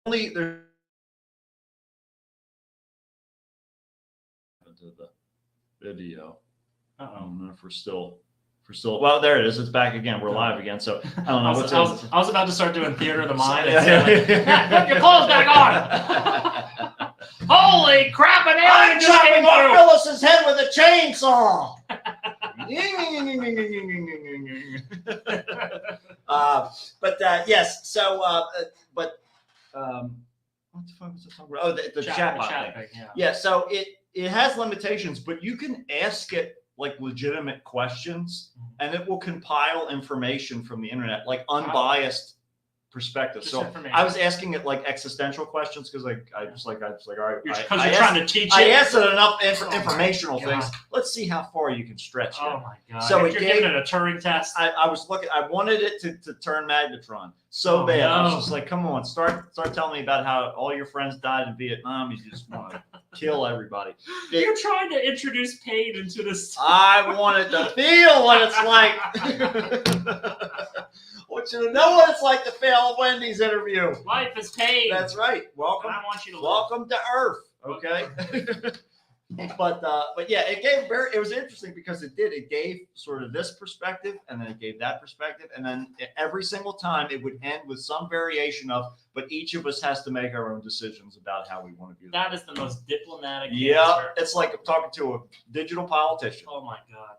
only there to the video. I Uh-oh. don't know if we're still well, there it is. It's back again. We're live again. So I don't know what's I was about to start doing theater of the mind. Yeah, And say, like, "Matt, put your clothes back on. Holy crap! An alien I'm just chopping came off through. Phyllis's head with a chainsaw. Yes. So, what the fuck was I talking about? Oh, the chatbot thing. thing, yeah. Yeah. So it has limitations, but you can ask it like legitimate questions, and it will compile information from the internet, like unbiased perspective. Just So information. I was asking it like existential questions because I was like, all right, Because I you're asked- trying to teach I it. asked it enough Oh my informational God. things. Let's see how far you can stretch it. Oh my god! So If it you're gave- giving it a Turing test. I was looking. I wanted it to turn Magnetron so Oh, bad. I was no. just like, "Come on, start telling me about how all your friends died in Vietnam. You just want to kill everybody." You're trying to introduce pain into this. I wanted to feel what it's like. I want you to know what it's like to fail a Wendy's interview. Life is pain. That's right. Welcome, And I want you to live. welcome to Earth. Okay. But yeah, it was interesting because it gave sort of this perspective, and then it gave that perspective, and then every single time it would end with some variation of, but each of us has to make our own decisions about how we want to view That is the most diplomatic Yeah, answer. it's like I'm talking to a digital politician Oh my god.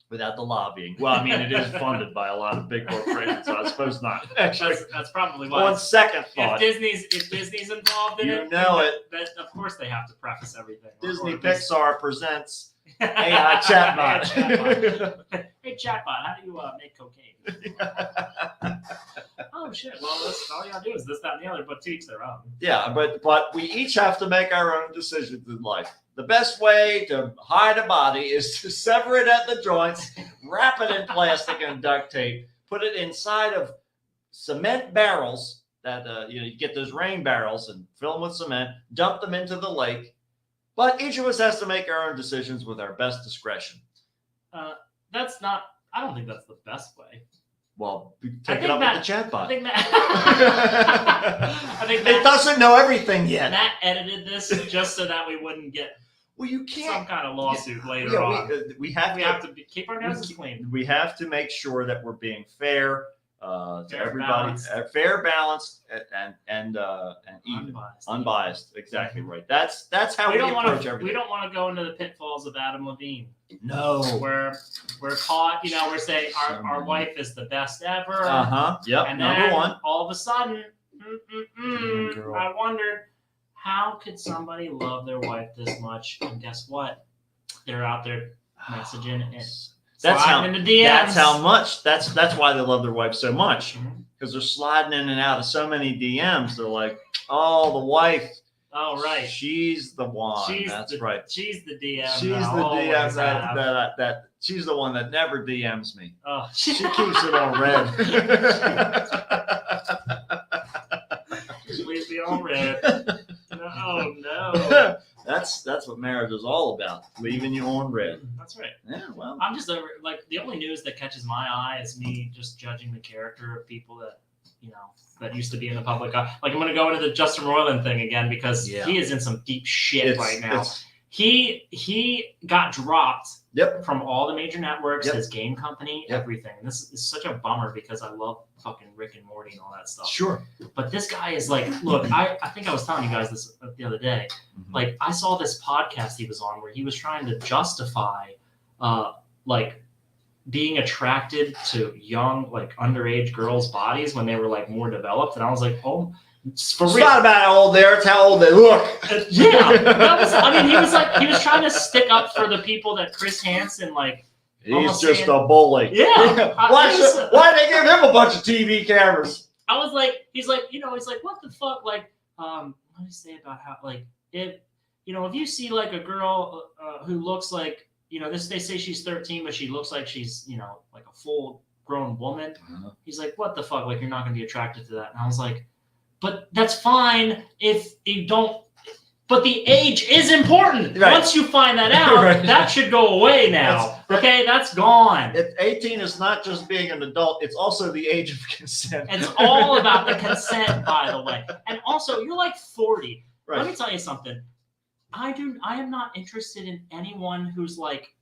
without the lobbying. Well, I mean, it is funded by a lot of big corporations, so I suppose not. Actually, That's probably why. on second thought, If Disney's involved in You it, know then of course they have to preface everything. Disney Or this- Pixar presents AI chatbot. Hey chatbot, how do you make cocaine? Oh shit! Well, all you gotta do is this, that, and the other, but to each their own. Yeah, but we each have to make our own decisions in life. The best way to hide a body is to sever it at the joints, wrap it in plastic and duct tape, put it inside of cement barrels that you get those rain barrels and fill them with cement, dump them into the lake. But each of us has to make our own decisions with our best discretion. That's not. I don't think that's the best way. Well, I take it think up Matt- with the chatbot. I think Matt. I think It Matt, doesn't know everything yet. Matt edited this just so that we wouldn't get Well, you some can't. kind of lawsuit later Yeah, on. we have We to have to keep our noses clean. we have to make sure that we're being fair to Fair, everybody, balanced. fair, balanced, and even, Unbiased. unbiased. Exactly right. That's how We we don't want approach to. everything. We don't want to go into the pitfalls of Adam Levine, No. where we're caught. We're saying our wife is the best ever, Uh huh. Yep. and Number then one. all of a sudden, Girl. I wondered how could somebody love their wife this much? And guess what? They're out there messaging and That's how. sliding into DMs. That's how much. That's why they love their wife so much, Mhm. because they're sliding in and out of so many DMs. They're like, oh, the wife. Oh right, She's the one. She's That's the- right. she's the DM. She's that the I always DM have. that she's the one that never DMs me. Oh, She keeps it on red. Just leave me on red. No. That's what marriage is all about. Leaving you on red. That's right. Yeah, well. I'm just over like the only news that catches my eye is me just judging the character of people that that used to be in the public eye. Like I'm gonna go into the Justin Roiland thing again because Yeah. he is in some deep shit It's- right now. it's- He got dropped Yep. from all the major networks, Yep. his game company, Yep. everything. And this is such a bummer because I love fucking Rick and Morty and all that stuff. Sure. But this guy is like, look, I think I was telling you guys this the other day. Like I saw this podcast he was on where he was trying to justify like being attracted to young, like underage girls' bodies when they were like more developed. And I was like, oh, for It's real. not about how old they are, it's how old they look. Yeah. He was trying to stick up for the people that Chris Hansen, like, He's almost just saying- a bully. Yeah. Why they give him a bunch of TV cameras? I was like, he's like, what the fuck? Like, what do you say about how, like, if you see like a girl who looks like, they say she's 13, but she looks like she's, like a full grown woman. Uh-huh. He's like, what the fuck? Like, you're not going to be attracted to that. And I was like, but that's fine if you don't. But the age is important. Right. Once you find that out, Right. that should go away now. Okay, that's gone. 18 is not just being an adult, it's also the age of consent. It's all about the consent, by the way. And also, you're like 40. Right. Let me tell you something. I am not interested in anyone who's like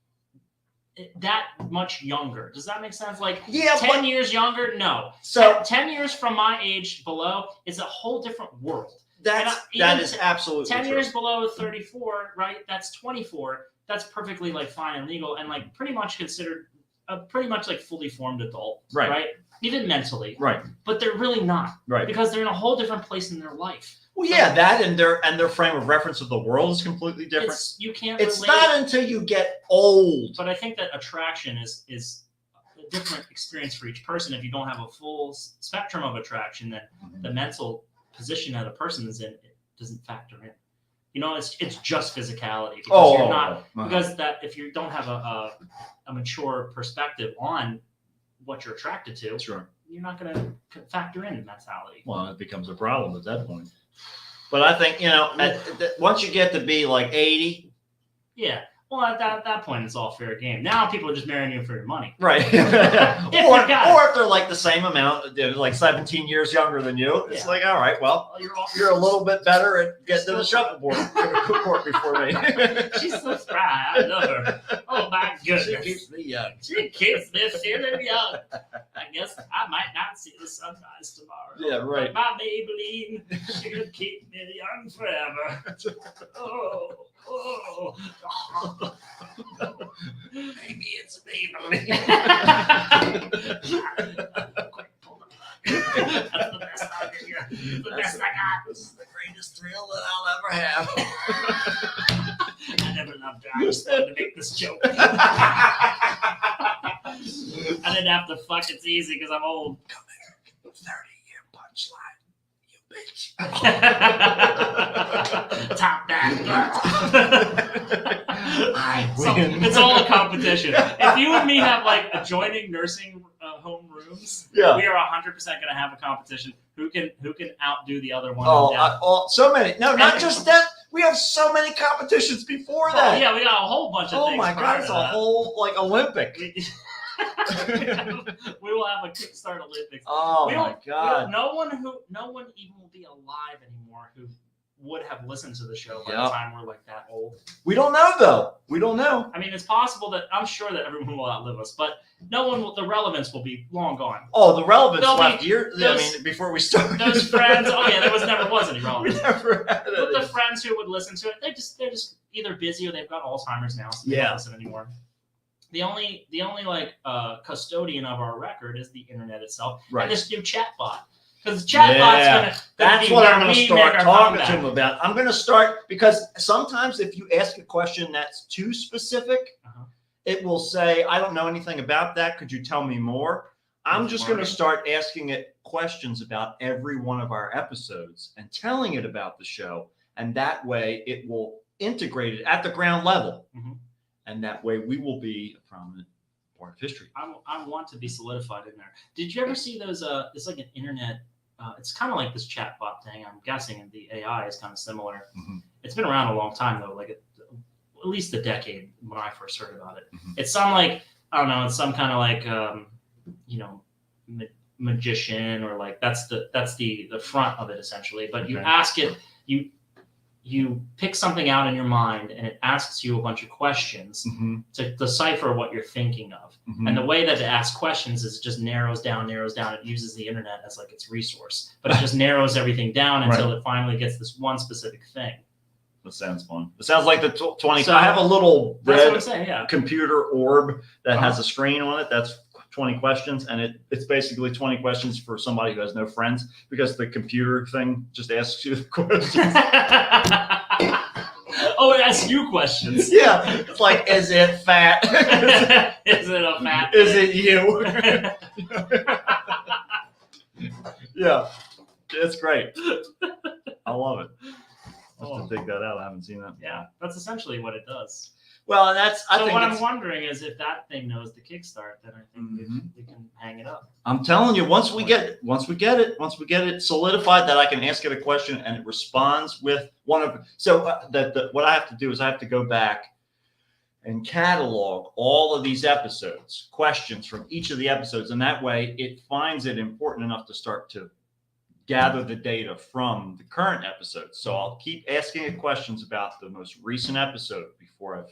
that much younger. Does that make sense? Like Yeah, 10 years younger? No. So 10 years from my age below is a whole different world. that even is absolutely 10 true. years below 34, right? That's 24. That's perfectly like fine and legal and like pretty much considered a pretty much like fully formed adult. Right. Even mentally. Right. But they're really not Right. because they're in a whole different place in their life. Well, yeah, that and their frame of reference of the world is completely different. You can't It's relate. not until you get old. But I think that attraction is a different experience for each person. If you don't have a full spectrum of attraction, then the mental position that a person is in it doesn't factor in. It's just physicality because you're not because that if you don't have a mature perspective on what you're attracted to, Sure. you're not going to factor in mentality. Well, it becomes a problem at that point. But I think once you get to be like 80, Yeah. Well, at that point, it's all fair game. Now people are just marrying you for your money. Right. or you got if they're like the same amount, they're like 17 years younger than you, it's Yeah. like, all right, well, you're a little bit better at getting to the shuffleboard court before me. She's so spry. I love her. Oh my goodness. She keeps me young. She keeps me feeling young. I guess I might not see the sunrise tomorrow. Yeah, right. But my Maybelline, she'll keep me young forever. Oh. Maybe it's Maybelline. Quick, pull the plug. That's the best I did here. The best I got. This is the greatest thrill that I'll ever have. I never loved her. I just wanted to make this joke. I didn't have to fuck. It's easy because I'm old. Come here. 30-year punchline. You bitch. Top that. I So, win. it's all a competition. If you and me have like adjoining nursing home rooms, Yeah. we are 100% going to have a competition. Who can outdo the other one? in depth. So many. No, not just that. We have so many competitions before Oh, that. yeah, we got a whole bunch of Oh things. my prior God, to it's a that. whole like Olympic. We will have a Kickstart Olympics. Oh We my don't- God. No one even will be alive anymore who would have listened to the show by Yeah. the time we're like that old. We don't know though. We don't know. I mean, it's possible that I'm sure that everyone will outlive us, but no one will. The relevance will be long gone. Oh, the relevance There'll left be year. I those- mean, before we started. Those friends. Oh yeah, never was any we relevance. never had But the it. friends who would listen to it, they're just either busy or they've got Alzheimer's now, so they Yeah. don't listen anymore. The only like custodian of our record is the internet itself Right. and this new chatbot. Because the chatbot's gonna That's be what where I'm going to we start make our talking comeback. to him about. I'm going to start because sometimes if you ask a question that's too specific, Uh-huh. it will say, I don't know anything about that. Could you tell me more? I'm just going to start asking it questions about every one of our episodes and telling it about the show. And that way it will integrate it at the ground level. Mhm. And that way we will be a prominent part of history. I want to be solidified in there. Did you ever see those? It's like an internet. It's kind of like this chatbot thing. I'm guessing the AI is kind of similar. Mhm. It's been around a long time though, like at least a decade when I first heard about it. Mhm. It's some like I don't know. It's some kind of like magician or like that's the front of it essentially. But you Okay. ask it, you pick something out in your mind, and it asks you a bunch of questions Mhm. to decipher what you're thinking of. Mhm. And the way that it asks questions is it just narrows down. It uses the internet as like its resource, but it just narrows everything down until it finally gets this one specific thing. That sounds fun. It sounds like the 20. So- I have a little That's what red I'm saying. Yeah. computer orb that Uh-huh. has a screen on it. That's 20 questions. And it's basically 20 questions for somebody who has no friends because the computer thing just asks you the questions. Oh, it asks you questions. Yeah. It's like, is it fat? Is it a fat? Is it you? Yeah. It's great. I love it. I'll have to dig that out. I haven't seen that. Yeah, that's essentially what it does. Well, and that's, I So think what it's- I'm wondering is if that thing knows the kickstart, then I think Mhm. we can hang it up. I'm telling you, once we get it solidified that I can ask it a question and it responds with one of what I have to do is I have to go back and catalog all of these episodes, questions from each of the episodes, and that way it finds it important enough to start to gather the data from the current episodes. So I'll keep asking it questions about the most recent episode before I've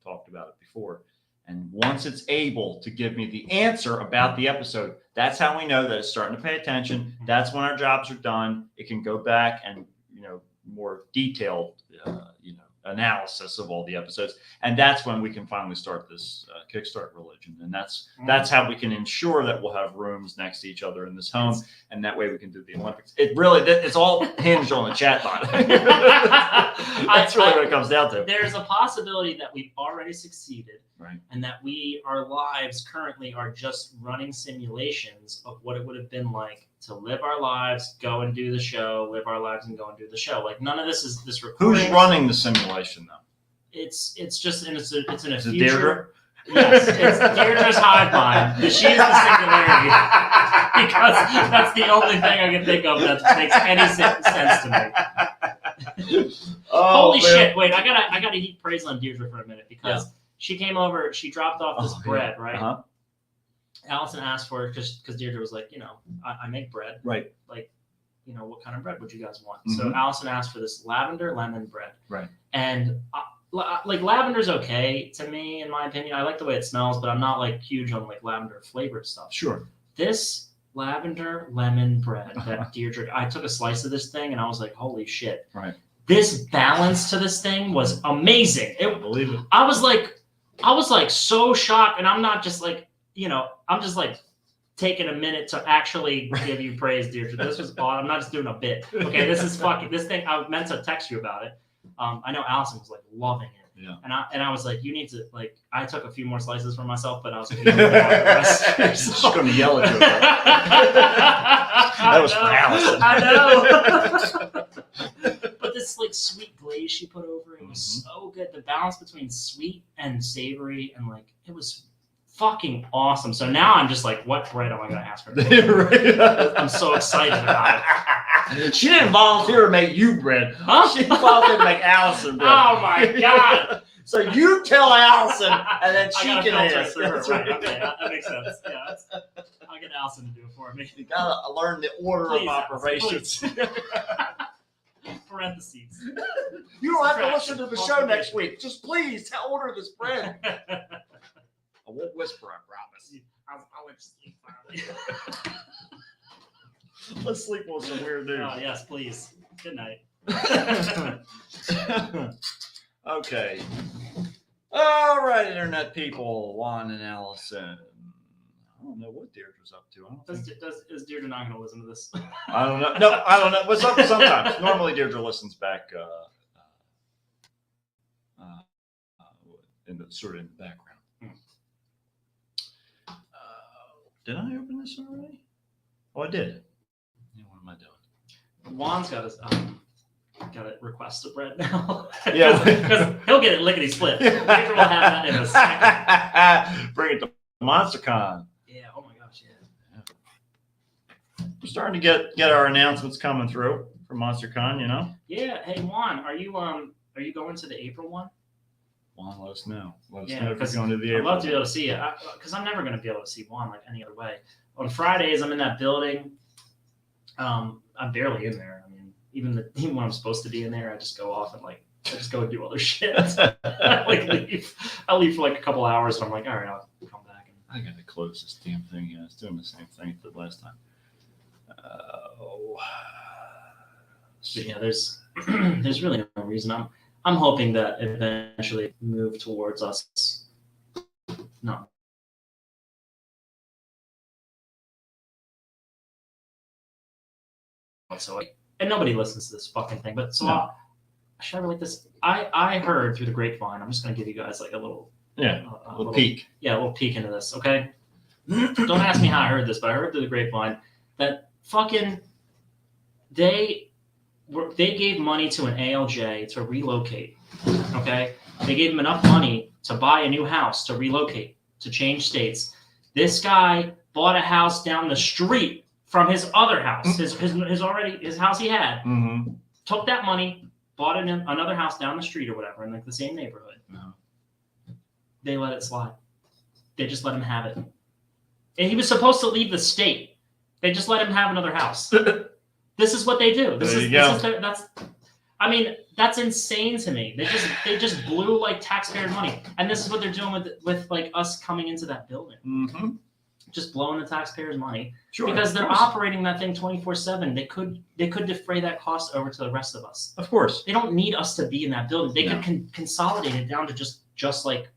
talked about it before. And once it's able to give me the answer about the episode, that's how we know that it's starting to pay attention. That's when our jobs are done. It can go back and, more detailed, analysis of all the episodes. And that's when we can finally start this Kickstart religion. And that's how we can ensure that we'll have rooms next to each other in this home. And that way we can do the Olympics. It's all hinged on the chatbot. That's really what it comes down to. There's a possibility that we've already succeeded, Right. and that our lives currently are just running simulations of what it would have been like to live our lives, go and do the show, live our lives and go and do the show. Like none of this is this recording. Who's running the simulation though? It's just in it's in a Is it future. Deirdre? Yes, it's Deirdre's hive mind. She's the singularity because that's the only thing I can think of that makes any sense to me. Oh, Holy man. shit! Wait, I gotta heap praise on Deirdre for a minute because she came over. She dropped off this bread, right? Uh-huh. Allison asked for it because Deirdre was like, I make bread. Right. Like, what kind of bread would you guys want? Mm-hmm. So Allison asked for this lavender lemon bread. Right. And like lavender's okay to me, in my opinion. I like the way it smells, but I'm not like huge on like lavender flavored stuff. Sure. This lavender lemon bread that Deirdre, I took a slice of this thing and I was like, holy shit. Right. This balance to this thing was amazing. I believe it. I was like so shocked, and I'm not just like, I'm just like taking a minute to actually give you praise, Deirdre. This was odd. I'm not just doing a bit. Okay, this is fucking this thing. I meant to text you about it. I know Allison was like loving it. Yeah. And I was like, you need to like. I took a few more slices for myself, but I was like, you need to have the rest. She's going to yell at you. That was for Allison. I know. But this like sweet glaze she put over it was so good. The balance between sweet and savory, and like it was fucking awesome. So now I'm just like, what bread am I gonna ask her? I'm so excited about it. She didn't volunteer to make you bread. Huh? She volunteered to make Allison bread. Oh my god! So you tell Allison, and then I she gotta can filter ask. through her. That's Right? right. Okay, that makes sense. Yeah, I'll get Allison to do it for me. You gotta learn the order Please, of operations. Parentheses. You don't have to listen to the show next week. Just please order this bread. I won't whisper, I promise. I'll let you sleep finally. Let's sleep on some weird news. Oh, yes, please. Good night. Okay. All right, internet people, Juan and Allison. I don't know what Deirdre's up to. Is Deirdre not going to listen to this? I don't know. No, I don't know. What's up sometimes? Normally Deirdre listens back in the background. Did I open this already? Oh, I did. Yeah, what am I doing? Juan's got his got to request a bread now. Yeah. Because he'll get it lickety split. Deirdre will have that in a second. Bring it to MonsterCon. Yeah. Oh my gosh. Yeah. We're starting to get our announcements coming through for MonsterCon. Yeah. Hey Juan, are you going to the April one? Juan, let us know. Let us Yeah, know if you're because going to the I'd April. love to be able to see you because I'm never going to be able to see Juan like any other way. On Fridays, I'm in that building. I'm barely in there. I mean, even when I'm supposed to be in there, I just go off and I just go and do other shit. I leave. I leave for like a couple hours, and I'm like, all right, I'll come back. I gotta close this damn thing. Yeah, it's doing the same thing it did last time. But yeah, there's there's really no reason. I'm hoping that eventually move towards us. No. So and nobody listens to this fucking thing, but so No. should I relate this? I heard through the grapevine. I'm just gonna give you guys like a little A little peek. Yeah, a little peek into this. Okay. Don't ask me how I heard this, but I heard through the grapevine that fucking they gave money to an ALJ to relocate. Okay, they gave him enough money to buy a new house to relocate to change states. This guy bought a house down the street from his other house, his house he had. Mm-hmm. Took that money, bought another house down the street or whatever in like the same neighborhood. No. They let it slide. They just let him have it. And he was supposed to leave the state. They just let him have another house. This is what they do. That's insane to me. They just blew like taxpayer money. And this is what they're doing with like us coming into that building. Mm-hmm. Just blowing the taxpayers' money. Sure. Because they're of course. operating that thing 24/7. They could defray that cost over to the rest of us. Of course. They don't need us to be in that building. They No. could consolidate it down to just like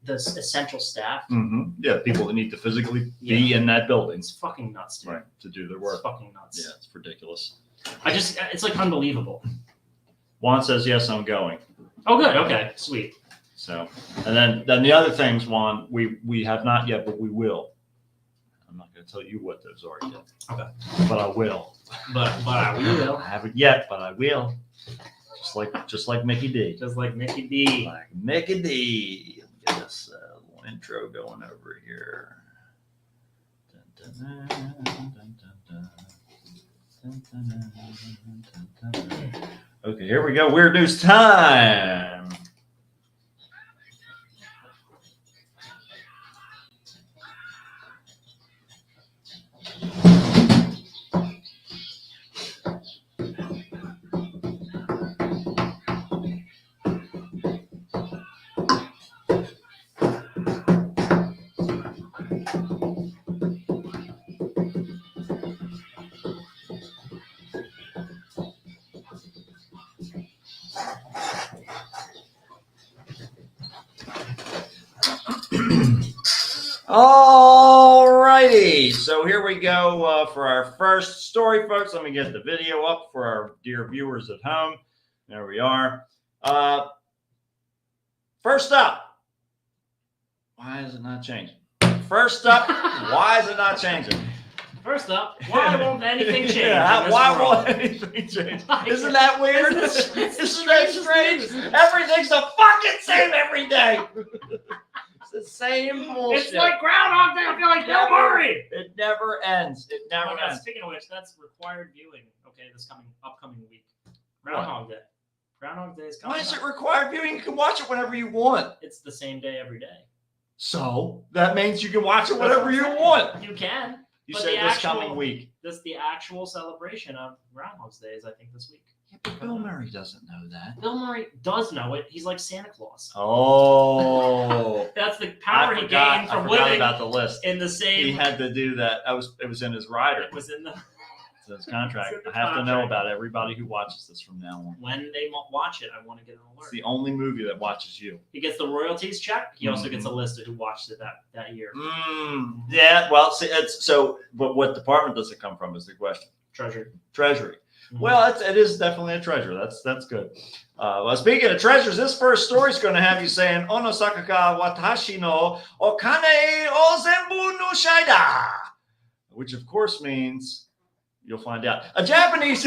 the essential staff. Mm-hmm. Yeah, people that need to physically be in that building. It's fucking nuts, dude. Right, to do their It's work. fucking nuts. Yeah, it's ridiculous. It's like unbelievable. Juan says, yes, I'm going. Oh, good. Okay, sweet. So, and then the other things, Juan, we have not yet, but we will. I'm not going to tell you what those are yet. Okay. But I will. But I will. I haven't yet, but I will. Just like Mickey D. Just like Mickey D. Like Mickey D. Let me get this little intro going over here. Dun, dun, dun, dun, dun, dun, dun, dun, dun, dun, dun, dun. Okay, here we go. Weird news time. All righty, so here we go for our first story, folks. Let me get the video up for our dear viewers at home. There we are. First up, why is it not changing? First up, why is it not changing? First up, why won't anything change? Yeah, in this why world? won't anything change? Like, Isn't that weird? it's the Isn't that strangest strange? news. Everything's the fucking same every day. It's the same bullshit. It's like Groundhog Day. I feel like Bill Murray. It never ends. It Oh never my God, ends. speaking of which, that's required viewing. Okay, this upcoming week. Groundhog Day. Groundhog Day is coming. Why is up. it required viewing? You can watch it whenever you want. It's the same day every day. So that means you can watch it whenever you want. You can. You But said the this actual- coming week. This the actual celebration of Groundhog's Day is I think this week. Yeah, but Bill Murray doesn't know that. Bill Murray does know it. He's like Santa Claus. Oh. That's the power he gained I from forgot living about the list. in the He same. had to do that. It was in his rider. It was in the It's his contract. It's in the I have to know contract. about everybody who watches this from now on. when they watch it. I want to get an It's alert. the only movie that watches you. He gets the royalties check. He also gets a Mhm. list of who watched it that year. Yeah, well, see, it's so. But what department does it come from? Is the question. Treasury. Treasury. Mhm. Well, it is definitely a treasure. That's good. Well, speaking of treasures, this first story is going to have you saying "Onosaka ka watashi no okane o zenbu no shaida," which of course means you'll find out. A Japanese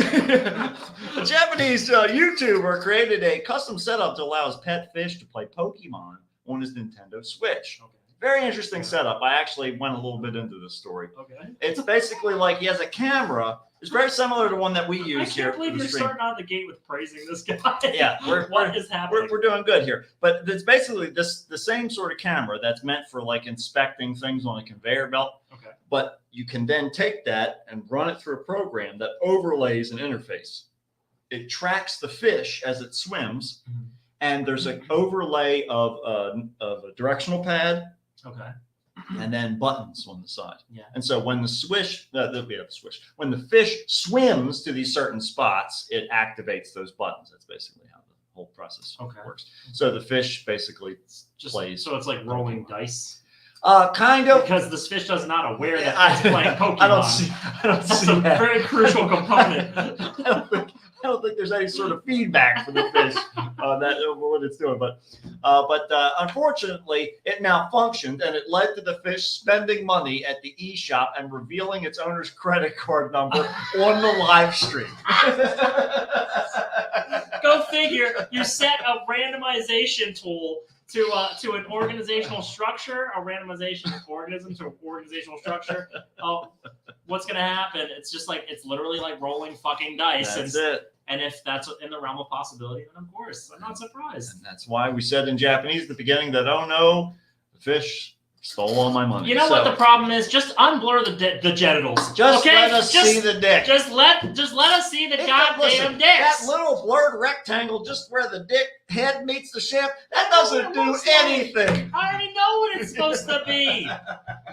YouTuber created a custom setup to allow his pet fish to play Pokemon on his Nintendo Switch. Okay. Very interesting setup. I actually went a little bit into this story. Okay. It's basically like he has a camera. It's very similar to one that we I use here. can't believe for the you're stream. starting out the gate with praising this guy. Yeah, what is happening? We're doing good here. But it's basically the same sort of camera that's meant for like inspecting things on a conveyor belt. Okay. But you can then take that and run it through a program that overlays an interface. It tracks the fish as it swims, Mhm. and there's an overlay of a directional pad Okay. and then buttons on the side. Yeah. And so when when the fish swims to these certain spots, it activates those buttons. That's basically how the whole process Okay. works. So the fish basically Just plays. so it's like rolling dice Kind of. because this fish is not aware that I- it's playing Pokemon. I don't That's see a that. very crucial component. I don't think there's any sort of feedback for the fish what it's doing. But unfortunately, it malfunctioned and it led to the fish spending money at the e-shop and revealing its owner's credit card number on the live stream. Go figure. You set a randomization tool to an organizational structure, a randomization organism to an organizational structure. What's gonna happen? It's just like it's literally like rolling fucking dice. That's it. And if that's in the realm of possibility, then of course, I'm not surprised. And that's why we said in Japanese at the beginning that, oh no, the fish stole all my money. You know what the problem is? Just unblur the genitals. Just okay? let us see the dick. Just let us see the goddamn Listen, dicks. that little blurred rectangle just where the dick head meets the ship, that doesn't do anything. I already know what it's supposed to be.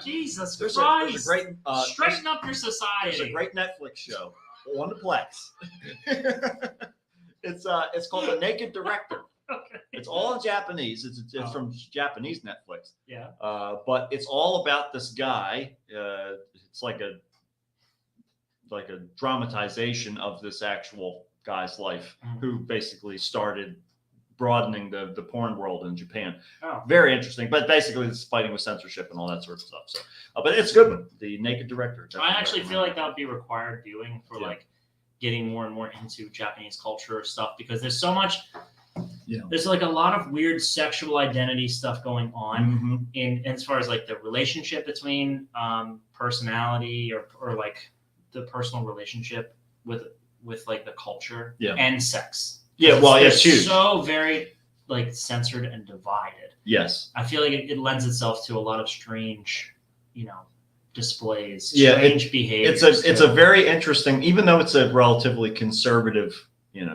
Jesus There's Christ. a great Straighten up your there's a society. great Netflix show on the Plex. It's called The Naked Director. Okay. It's all in Japanese. It's Oh. from Japanese Netflix. Yeah. But it's all about this guy. It's like a dramatization of this actual guy's life, Mhm. who basically started broadening the porn world in Japan. Oh. Very interesting, but basically it's fighting with censorship and all that sort of stuff. So, but it's a good one. The Naked Director. I actually feel like that would be required viewing for Yeah. like getting more and more into Japanese culture stuff because there's so much. Yeah. There's like a lot of weird sexual identity stuff going on Mhm. in as far as like the relationship between personality or like the personal relationship with with like the culture Yeah. and sex. Yeah, well, it's They're huge. so very like censored and divided. Yes. I feel like it lends itself to a lot of strange, displays, Yeah, strange behavior. It's a very interesting, even though it's a relatively conservative,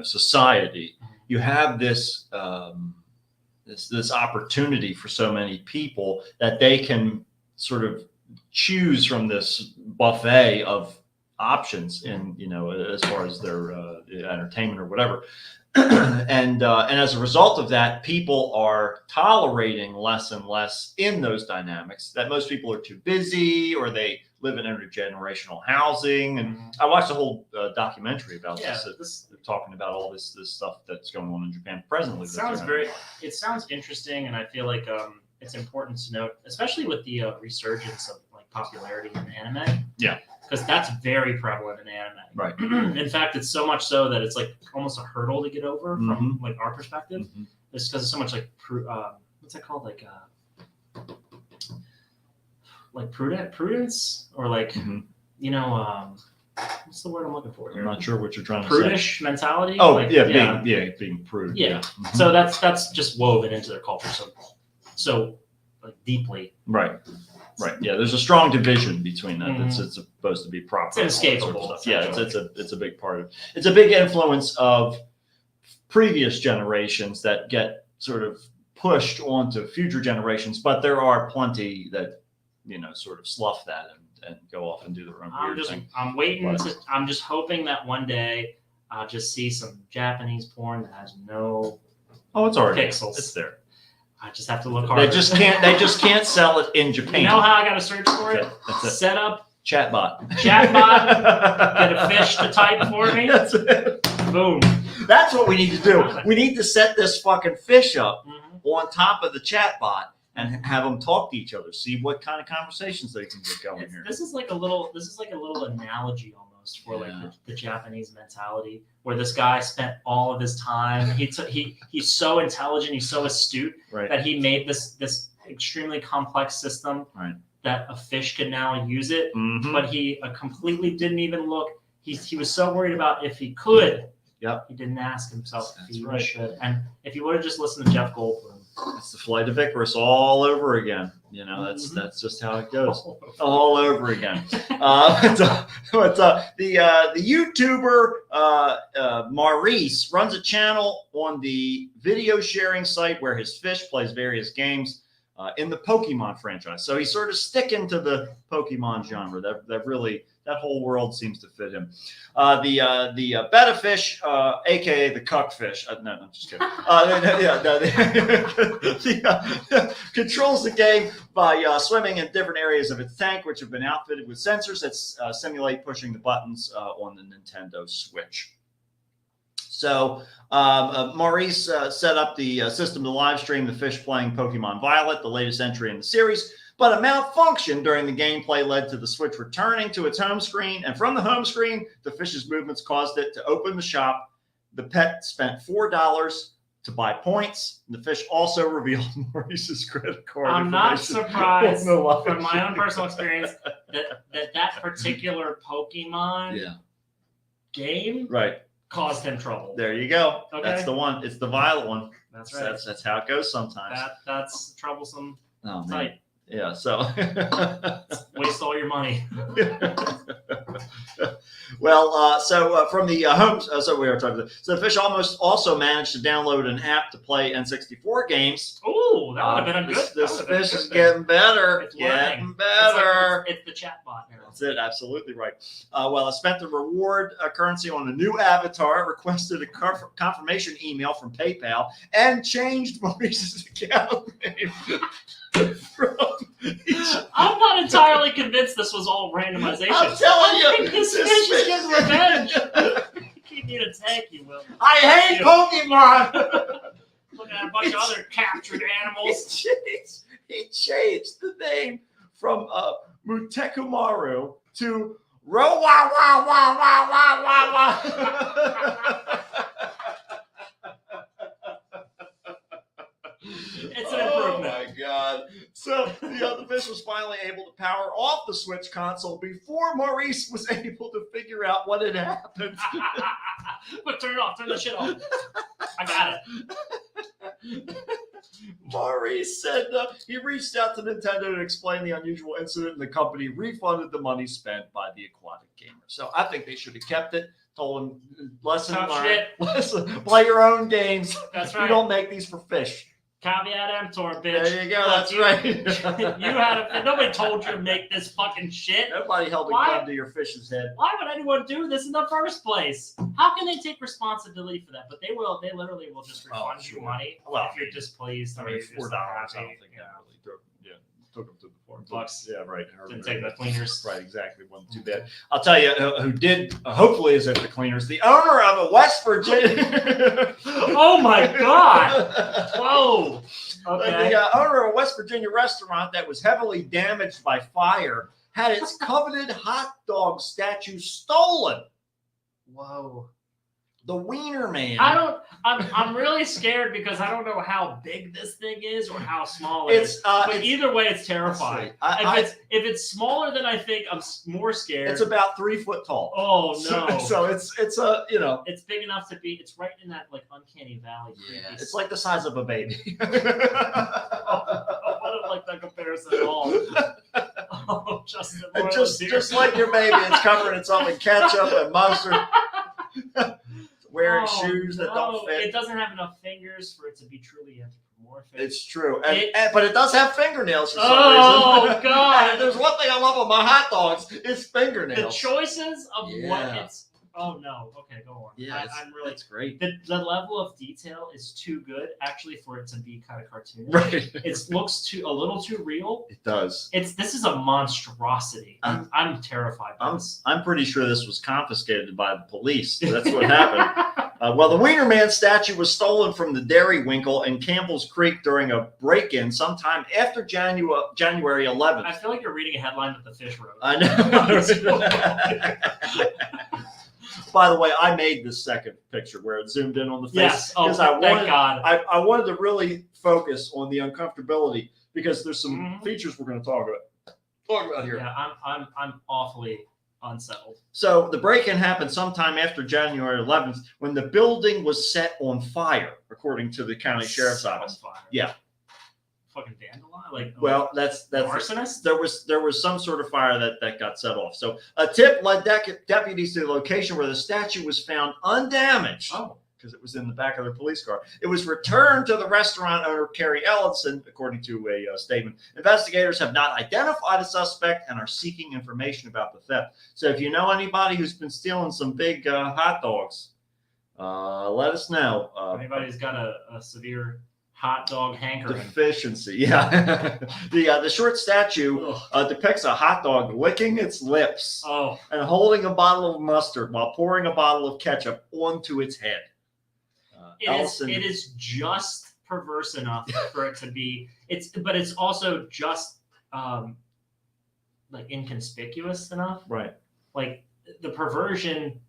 society. You have this this opportunity for so many people that they can sort of choose from this buffet of options in as far as their entertainment or whatever. And as a result of that, people are tolerating less and less in those dynamics. That most people are too busy, or they live in intergenerational housing. And I watched a whole documentary about this. They're talking about all this stuff that's going on in Japan presently. It sounds interesting, and I feel like it's important to note, especially with the resurgence of like popularity in anime. Yeah. Because that's very prevalent in anime. Right. In fact, it's so much so that it's like almost a hurdle to get over from like our perspective. Mhm. It's because it's so much like what's that called, like prudence, or like Mhm. what's the word I'm looking for I'm here? not sure what you're trying to say. Prudish mentality. Oh, like, being prude. Yeah. Mhm. So that's just woven into their culture so like deeply. Right. Yeah, there's a strong division between that. Mhm. It's supposed to be proper. It's inescapable, Stuff. Yeah, essentially. it's a big part of. It's a big influence of previous generations that get sort of pushed onto future generations, but there are plenty that sort of slough that and go off and do their own weird thing. I'm waiting But- I'm just hoping that one day I'll just see some Japanese porn that has no Oh, it's already pixels. It's there. I just have to look harder. They just can't sell it in Japan. You know how I got to search for it? That's it. Set up Chatbot. Chatbot. Get a fish to type for me. That's it. Boom. That's what we need to do. We need to set this fucking fish up Mhm. on top of the chatbot. And have them talk to each other, see what kind of conversations they can get going here. This is like a little analogy almost for like the Japanese mentality, where this guy spent all of his time. He's so intelligent, he's so astute Right. that he made this extremely complex system Right. that a fish can now use it. Mhm. But he completely didn't even look. He was so worried about if he could. Yep. He didn't ask himself if That's he right. should. And if he would have just listened to Jeff Goldblum. It's the flight of Icarus all over again. Mhm. That's just how it goes. All over again. The YouTuber Maurice runs a channel on the video sharing site where his fish plays various games in the Pokemon franchise. So he's sort of sticking to the Pokemon genre. That whole world seems to fit him. The betta fish, aka the cuck fish. No, I'm just kidding. Controls the game by swimming in different areas of its tank, which have been outfitted with sensors that simulate pushing the buttons on the Nintendo Switch. So Maurice set up the system to live stream the fish playing Pokemon Violet, the latest entry in the series. But a malfunction during the gameplay led to the Switch returning to its home screen. And from the home screen, the fish's movements caused it to open the shop. The pet spent $4 to buy points. The fish also revealed Maurice's credit card. I'm not information surprised on the live from my own stream. personal experience that particular Pokemon game Right. caused him trouble. There you go. Okay. That's the one. It's the Violet one. That's right. That's how it goes sometimes. That's troublesome. Oh, man. Type. Yeah. So. Waste all your money. Well, from the home, so we were talking about. So the fish also managed to download an app to play N64 games. Ooh, that would have been a good. This fish is getting better. It's learning. Better. It's the chatbot now. That's it. Absolutely right. Well, I spent the reward currency on a new avatar, requested a confirmation email from PayPal, and changed Maurice's account name. I'm not entirely convinced this was all randomization. I'm telling you, I think this fish is getting revenge. You need a tank, you will. I hate Pokemon. Look at a bunch of other captured animals. He changed the name from Mutekumaru to Rowawawawawawawa. It's an improvement. Oh my god! So the fish was finally able to power off the Switch console before Maurice was able to figure out what had happened. But turn it off. Turn the shit off. I got it. Maurice said he reached out to Nintendo to explain the unusual incident, and the company refunded the money spent by the aquatic gamer. So I think they should have kept it. Told him, lesson Tough learned. shit. Listen, play your own games. That's We right. don't make these for fish. Caveat emptor, bitch. There you go. Look, That's you- right. You had nobody told you to make this fucking shit. Nobody held a Why? gun to your fish's head. Why would anyone do this in the first place? How can they take responsibility for that? But they will. They literally will just refund you sure. money Well, if you're displeased I or mean, you're just $4. not I happy. don't think that really took them to the farm. Bucks. Yeah, right. Didn't take the cleaners. Right, exactly. Wasn't too bad. I'll tell you who did. Hopefully, is at the cleaners. The owner of a West Virginia. Oh my God! Whoa. Okay. The owner of a West Virginia restaurant that was heavily damaged by fire had its coveted hot dog statue stolen. Whoa. The Wiener Man. I'm really scared because I don't know how big this thing is or how small it is. It's But either way, it's terrifying. If it's smaller than I think, I'm more scared. it's about 3 foot tall. Oh no! So it's a It's big enough to be. It's right in that like uncanny valley. Yeah, creepy it's like the size of a baby. I don't like that comparison at all. Oh, Justin, And Roiland's here. just like your baby, it's covering itself in ketchup and mustard. Wearing Oh, shoes that no. don't fit. It doesn't have enough fingers for it to be truly anthropomorphic. It's true, It- but it does have fingernails for some Oh, reason. God. And if there's one thing I love about my hot dogs, it's the fingernails. choices of what Yeah. it's. Oh no! Okay, go on. Yeah, I'm really. it's great. The level of detail is too good, actually, for it to be kind of cartoonish. Right, It looks a little too real. it does. This is a monstrosity. I'm terrified by this. I'm pretty sure this was confiscated by the police. That's what happened. Well, the Wiener Man statue was stolen from the Dairy Winkle in Campbell's Creek during a break-in sometime after January 11th. I feel like you're reading a headline that the fish wrote. I know. By the way, I made this second picture where it zoomed in on the face. Yes. Oh, because I thank wanted, God. I wanted to really focus on the uncomfortability because there's some Mhm. features we're going to talk about here. Yeah, I'm awfully unsettled. So the break-in happened sometime after January 11th when the building was set on fire, according to the county sheriff's office. Fire. Yeah. Fucking vandalize, like Well, that's arsonist. there was some sort of fire that got set off. So a tip led deputies to the location where the statue was found undamaged. Oh. Because it was in the back of their police car. It was returned to the restaurant owner, Kerry Ellison, according to a statement. Investigators have not identified a suspect and are seeking information about the theft. So if you know anybody who's been stealing some big hot dogs, let us know. Anybody's got a severe hot dog hankering. Deficiency, yeah. The short statue Ugh. depicts a hot dog licking its lips Oh, and holding a bottle of mustard while pouring a bottle of ketchup onto its head. it is just perverse enough for it to be. But it's also just like inconspicuous enough. Right. Like the perversion.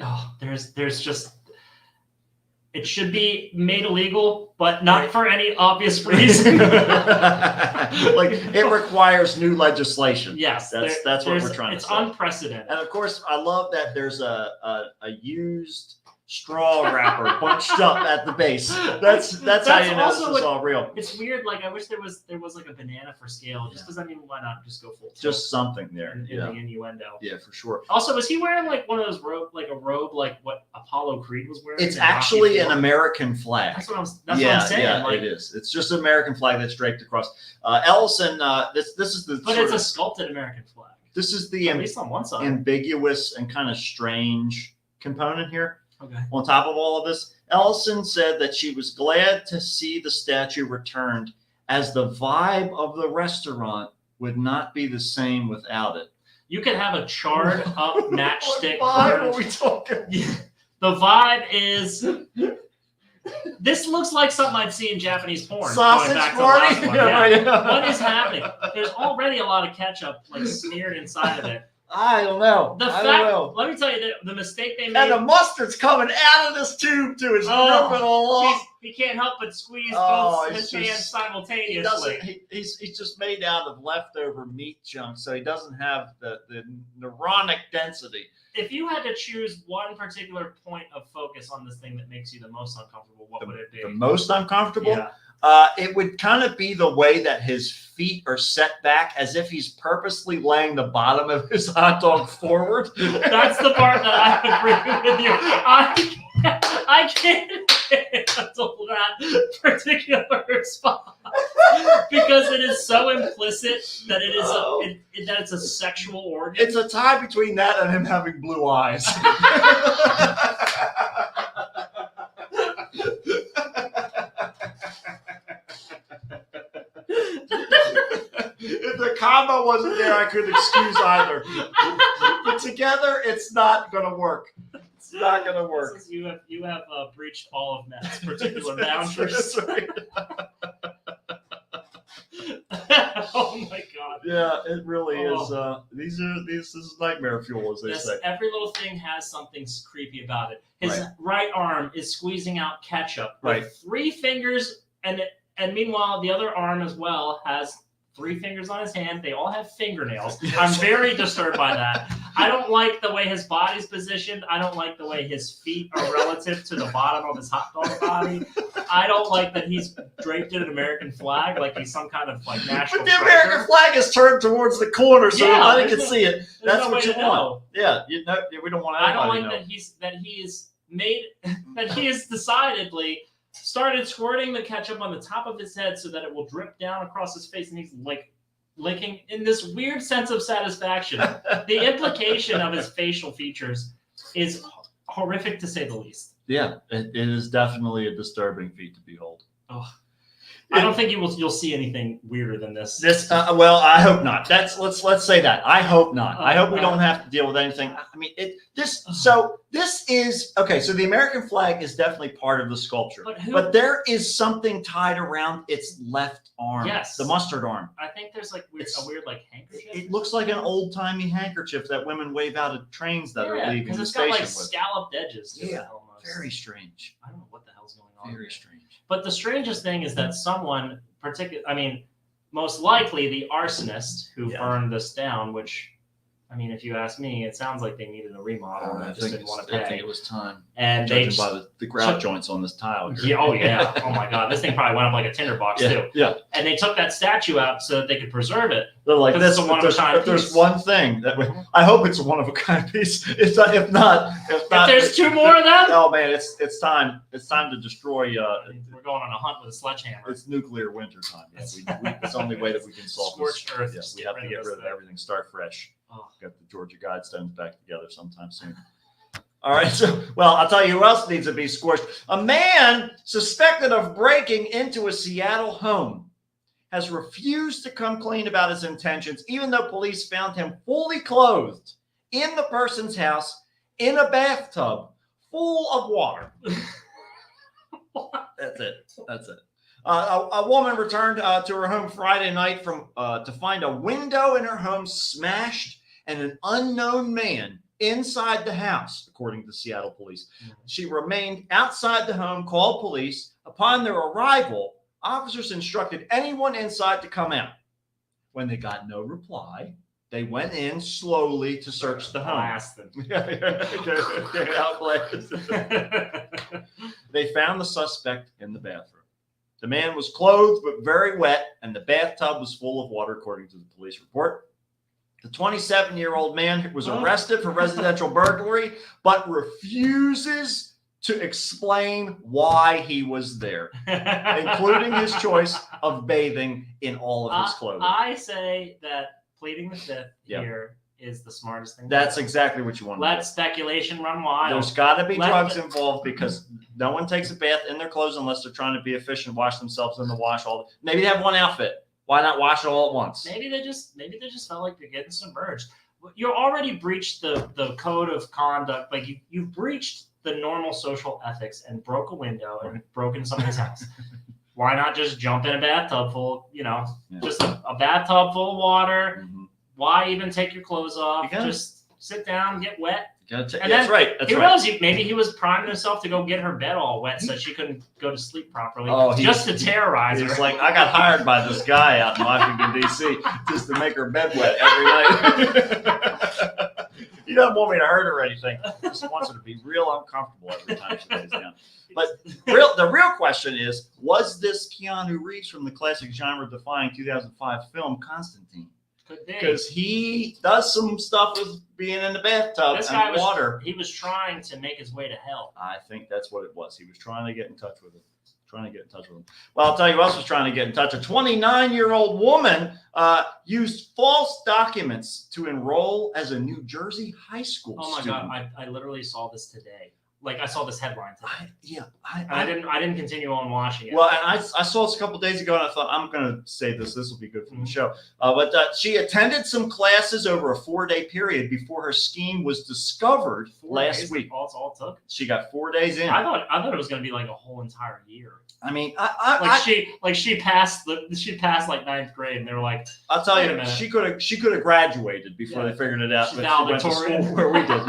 Oh, there's just. It should be made illegal, but not Right. for any obvious reason. Like it requires new legislation. Yes, That's what we're trying to It's say. unprecedented. And of course, I love that there's a used straw wrapper bunched up at the base. That's how you know this also is what- all real. It's weird. Like I wish there was like a banana for scale. Just because I mean, why not just go full tilt Just something there. in Yeah. the innuendo? Yeah, for sure. Also, was he wearing like one of those robe like what Apollo Creed was wearing? It's in Rocky actually an IV? American flag. That's what I'm saying. Yeah, like, it is. It's just an American flag that's draped across. Ellison, this is the but sort it's a of- sculpted American flag. this is the At least on one side. ambiguous and kind of strange component here. Okay. On top of all of this, Ellison said that she was glad to see the statue returned as the vibe of the restaurant would not be the same without it. You could have a charred up matchstick. What vibe burned- are we talking? The vibe is. This looks like something I'd see in Japanese porn. going Sausage back to the last party? one, yeah. Yeah. What is happening? There's already a lot of ketchup like smeared inside of it. I don't know. The I fact, don't know. let me tell you, the mistake they And made. the mustard's coming out of this tube to his dripping along. He can't help but squeeze Oh, both it's his hands just- He simultaneously. doesn't. He's just made out of leftover meat chunks, so he doesn't have the neuronic density. If you had to choose one particular point of focus on this thing that makes you the most uncomfortable, what would it be? The most uncomfortable. Yeah. It would kind of be the way that his feet are set back as if he's purposely laying the bottom of his hot dog forward. That's the part that I agree with you. I can't handle that particular response because it is so implicit that it is that it's a sexual organ. It's a tie between that and him having blue eyes. If the combo wasn't there, I couldn't excuse either. But together, it's not going to work. It's not going to work. You have breached all of Matt's particular boundaries. That's right. Oh my god. Yeah, it really is. Oh. This is nightmare fuel, as they say. Every little thing has something creepy about it. His Right. right arm is squeezing out ketchup with Right. 3 fingers, and meanwhile the other arm as well has 3 fingers on his hand. They all have fingernails. Yes. I'm very disturbed by that. I don't like the way his body's positioned. I don't like the way his feet are relative to the bottom of his hot dog body. I don't like that he's draped in an American flag like he's some kind of like national But the treasure. American flag is turned towards the corner so Yeah, nobody can there's see it. There's That's no what way you to want. know. Yeah, we don't want I don't anybody like to know. that he is made that he has decidedly started squirting the ketchup on the top of his head so that it will drip down across his face, and he's like licking in this weird sense of satisfaction. The implication of his facial features is horrific to say the least. Yeah, it is definitely a disturbing feat to behold. I don't think you'll see anything weirder than this. This, well, I hope not. Let's say that. I hope not. I hope we don't have to deal with anything. I mean, this is okay. So the American flag is definitely part of the sculpture, but there is something tied around its left arm. Yes. The mustard arm. I think there's like a weird like handkerchief. It looks like an old timey handkerchief that women wave out at trains that are leaving because the it's station got like with. scalloped edges. To Yeah, it almost. Very strange. I don't know what the hell's going on. Very there. strange. But the strangest thing is that someone, most likely the arsonist who burned this down, which, I mean, if you ask me, it sounds like they needed a remodel and they just didn't want to I think pay. it was time. And they Judging by the grout joints on this tile here. yeah, oh yeah, oh my god, this thing probably went up like a tinderbox too. Yeah. And they took that statue out so that they could preserve it. They're like, Because it's this a one-of-a-kind if there's piece. one thing that I hope it's a one of a kind piece. If not, If there's 2 more of them, oh man, it's time. It's time to destroy. we're going on a hunt with a sledgehammer. It's nuclear winter time. It's the only way that we can solve this. Scorched earth. Yeah, Just we get have to rid get of rid this of thing. everything. Start fresh. Oh. Get the Georgia Guidestones back together sometime soon. All right. So, well, I'll tell you who else needs to be scorched. A man suspected of breaking into a Seattle home has refused to come clean about his intentions, even though police found him fully clothed in the person's house in a bathtub full of water. That's it. That's it. A woman returned to her home Friday night to find a window in her home smashed and an unknown man inside the house, according to Seattle police. She remained outside the home, called police. Upon their arrival, officers instructed anyone inside to come out. When they got no reply, they went in slowly to search the home. Blasted. They found the suspect in the bathroom. The man was clothed but very wet, and the bathtub was full of water, according to the police report. The 27-year-old man was arrested for residential burglary, but refuses to explain why he was there, including his choice of bathing in all of his clothing. I say that pleading the fifth Yep. here is the smartest thing. That's to do. exactly what you want to Let do. speculation run wild. There's got to be Let drugs the- involved because no one takes a bath in their clothes unless they're trying to be efficient, wash themselves in the wash all. Maybe they have one outfit. Why not wash it all at once? Maybe they just felt like they're getting submerged. You already breached the code of conduct. Like you've breached the normal social ethics and broke a window and broke into somebody's house. Why not just jump in a bathtub full, Yeah. just a bathtub full of water, Mhm. why even take your clothes off? You gotta- Just sit down, get wet. That's then right. That's he right. realized maybe he was priming himself to go get her bed all wet so she couldn't go to sleep properly, Oh, just to terrorize her. He's like, I got hired by this guy out in Washington, D.C. just to make her bed wet every night. He doesn't want me to hurt her or anything. He just wants her to be real uncomfortable every time she lays down. But the real question is, was this Keanu Reeves from the classic genre-defying 2005 film Constantine? Could be. Because he does some stuff with being in the bathtub This guy and water. he was trying to make his way to hell. I think that's what it was. He was trying to get in touch with him. Well, I'll tell you who else was trying to get in touch. A 29-year-old woman used false documents to enroll as a New Jersey high school Oh my student. god, I literally saw this today. Like I saw this headline today. I I didn't continue on watching it. Well, and I saw this a couple days ago, and I thought I'm going to say this. This will be good for the show. But she attended some classes over a 4-day period before her scheme was discovered 4 last days, week. all it took. She got 4 days in. I thought it was going to be like a whole entire year. I mean, She passed like 9th grade, and they were like, I'll tell Wait a you, minute. she could have graduated before Yeah. they figured it out. She's But she went to valedictorian. school where we did.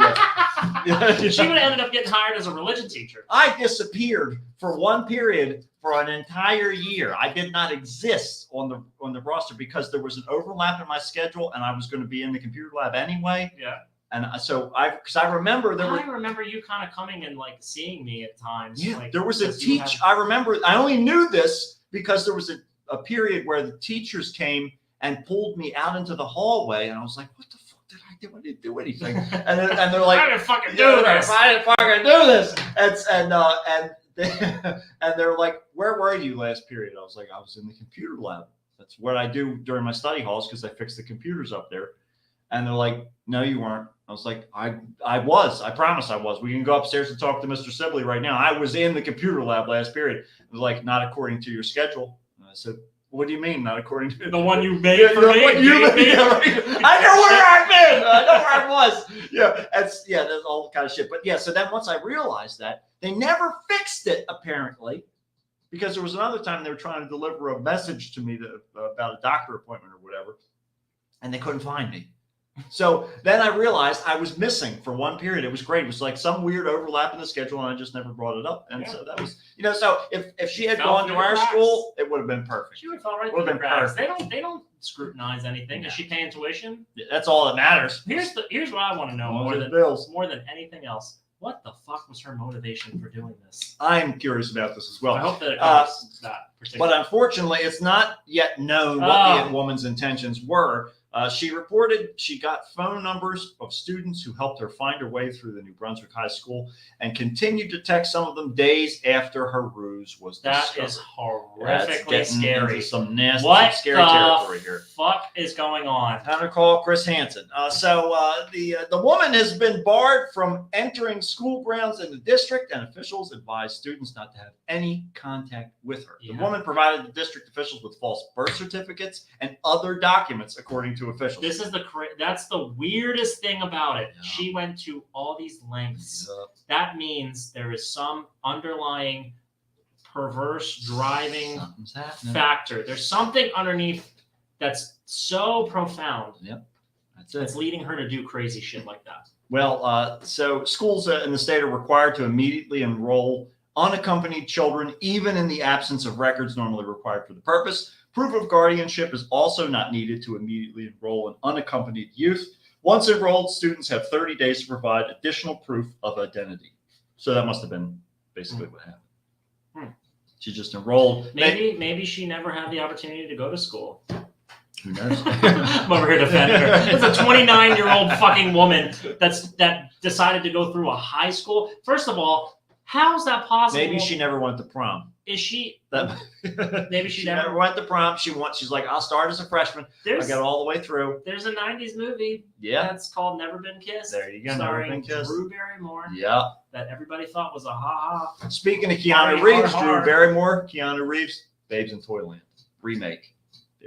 Yeah. she would have ended up getting hired as a religion teacher. I disappeared for one period for an entire year. I did not exist on the roster because there was an overlap in my schedule, and I was going to be in the computer lab anyway. Yeah. And so I remember there were. I remember you kind of coming and like seeing me at times. Yeah, like, there was a because you teach. had- I remember. I only knew this because there was a period where the teachers came and pulled me out into the hallway, and I was like, "What the fuck did I do? I didn't do anything." And they're like, I didn't fucking do "Yeah, this. I didn't fucking do this." And they're like, "Where were you last period?" I was like, "I was in the computer lab. That's what I do during my study halls because I fix the computers up there." And they're like, "No, you weren't." I was like, I was. I promise I was. We can go upstairs and talk to Mr. Sibley right now. I was in the computer lab last period. They're like, "Not according to your schedule." And I said, "What do you mean, not according to The one you made Yeah, for the me? one you Gave me? made, right. I know where I've been. I know where I was. Yeah, that's all kind of shit. But yeah, so then once I realized that, they never fixed it apparently, because there was another time they were trying to deliver a message to me about a doctor appointment or whatever, and they couldn't find me. So then I realized I was missing for one period. It was great. It was like some weird overlap in the schedule, and I just never brought it up. And Yeah. so that was, so if she had Fell gone through to the our cracks. school, it would have been perfect. She would fall right Would've through the been cracks. perfect. They don't scrutinize anything. No. Is she paying tuition? That's all that matters. Here's what I want to know more than bills. anything else. What the fuck was her motivation for doing this? I'm curious about this as I well. hope that it covers that particular. But unfortunately, it's not yet known what the woman's intentions were. She reported she got phone numbers of students who helped her find her way through the New Brunswick High School and continued to text some of them days after her ruse was That discovered. is That's horrifically getting scary. into some nasty, What scary the territory here. fuck is going on? Time to call Chris Hansen. The woman has been barred from entering school grounds in the district, and officials advise students not to have any contact with her. The Yeah. woman provided the district officials with false birth certificates and other documents, according to officials. This is that's the weirdest thing about it. Yeah. She went to all these lengths. Yup. That means there is some underlying perverse driving Something's happening. factor. There's something underneath that's so profound That's that's it. leading her to do crazy shit like that. Well, so schools in the state are required to immediately enroll unaccompanied children, even in the absence of records normally required for the purpose. Proof of guardianship is also not needed to immediately enroll an unaccompanied youth. Once enrolled, students have 30 days to provide additional proof of identity. So that must have been basically what happened. She just enrolled. Maybe she never had the opportunity to go to school. Who knows? I'm over here defending her. It's a 29-year-old fucking woman that decided to go through a high school. First of all, how's that possible? Maybe she never went to prom. Is she? That, Maybe she never never. went to prom. She's like, I'll start as a freshman. I got all the way through. There's a 90s movie Yeah. that's called Never Been Kissed. There you go. Never Starring Been Kissed. Drew Barrymore. Yeah. That everybody thought was a ha-ha. Speaking of Keanu Hard, Reeves, hard, Drew hard. Barrymore, Keanu Reeves, Babes in Toyland remake.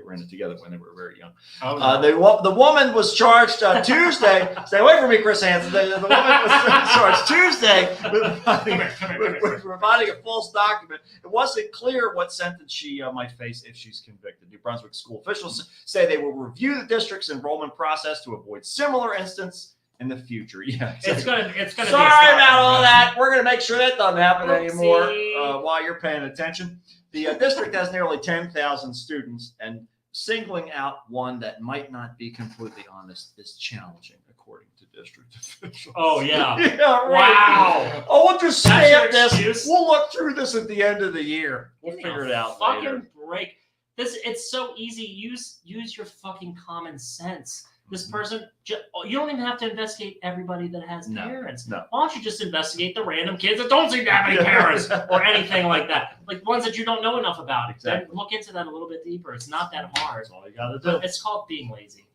They were in it together when they were very young. Oh, no. The woman was charged Tuesday. Stay away from me, Chris Hansen. The woman was charged Tuesday with providing a false document. It wasn't clear what sentence she might face if she's convicted. New Brunswick school officials say they will review the district's enrollment process to avoid similar incidents in the future. Yeah, exactly. It's gonna. Sorry about all that. We're going to make sure that doesn't happen anymore Oopsie. while you're paying attention. The district has nearly 10,000 students, and singling out one that might not be completely honest is challenging, according to district officials. Oh yeah. Yeah, right. Wow. Oh, we'll just That's your stamp this. excuse? We'll look through this at the end of the year. We'll Give me figure a it out Fucking later. break. It's so easy. Use your fucking common sense. This person, you don't even have to investigate everybody that has No, parents. no. Why don't you just investigate the random kids that don't seem to have any parents or anything like that? Like ones that you don't know enough about. Exactly. Then look into that a little bit deeper. It's not that hard. That's all you got to do. It's called being lazy.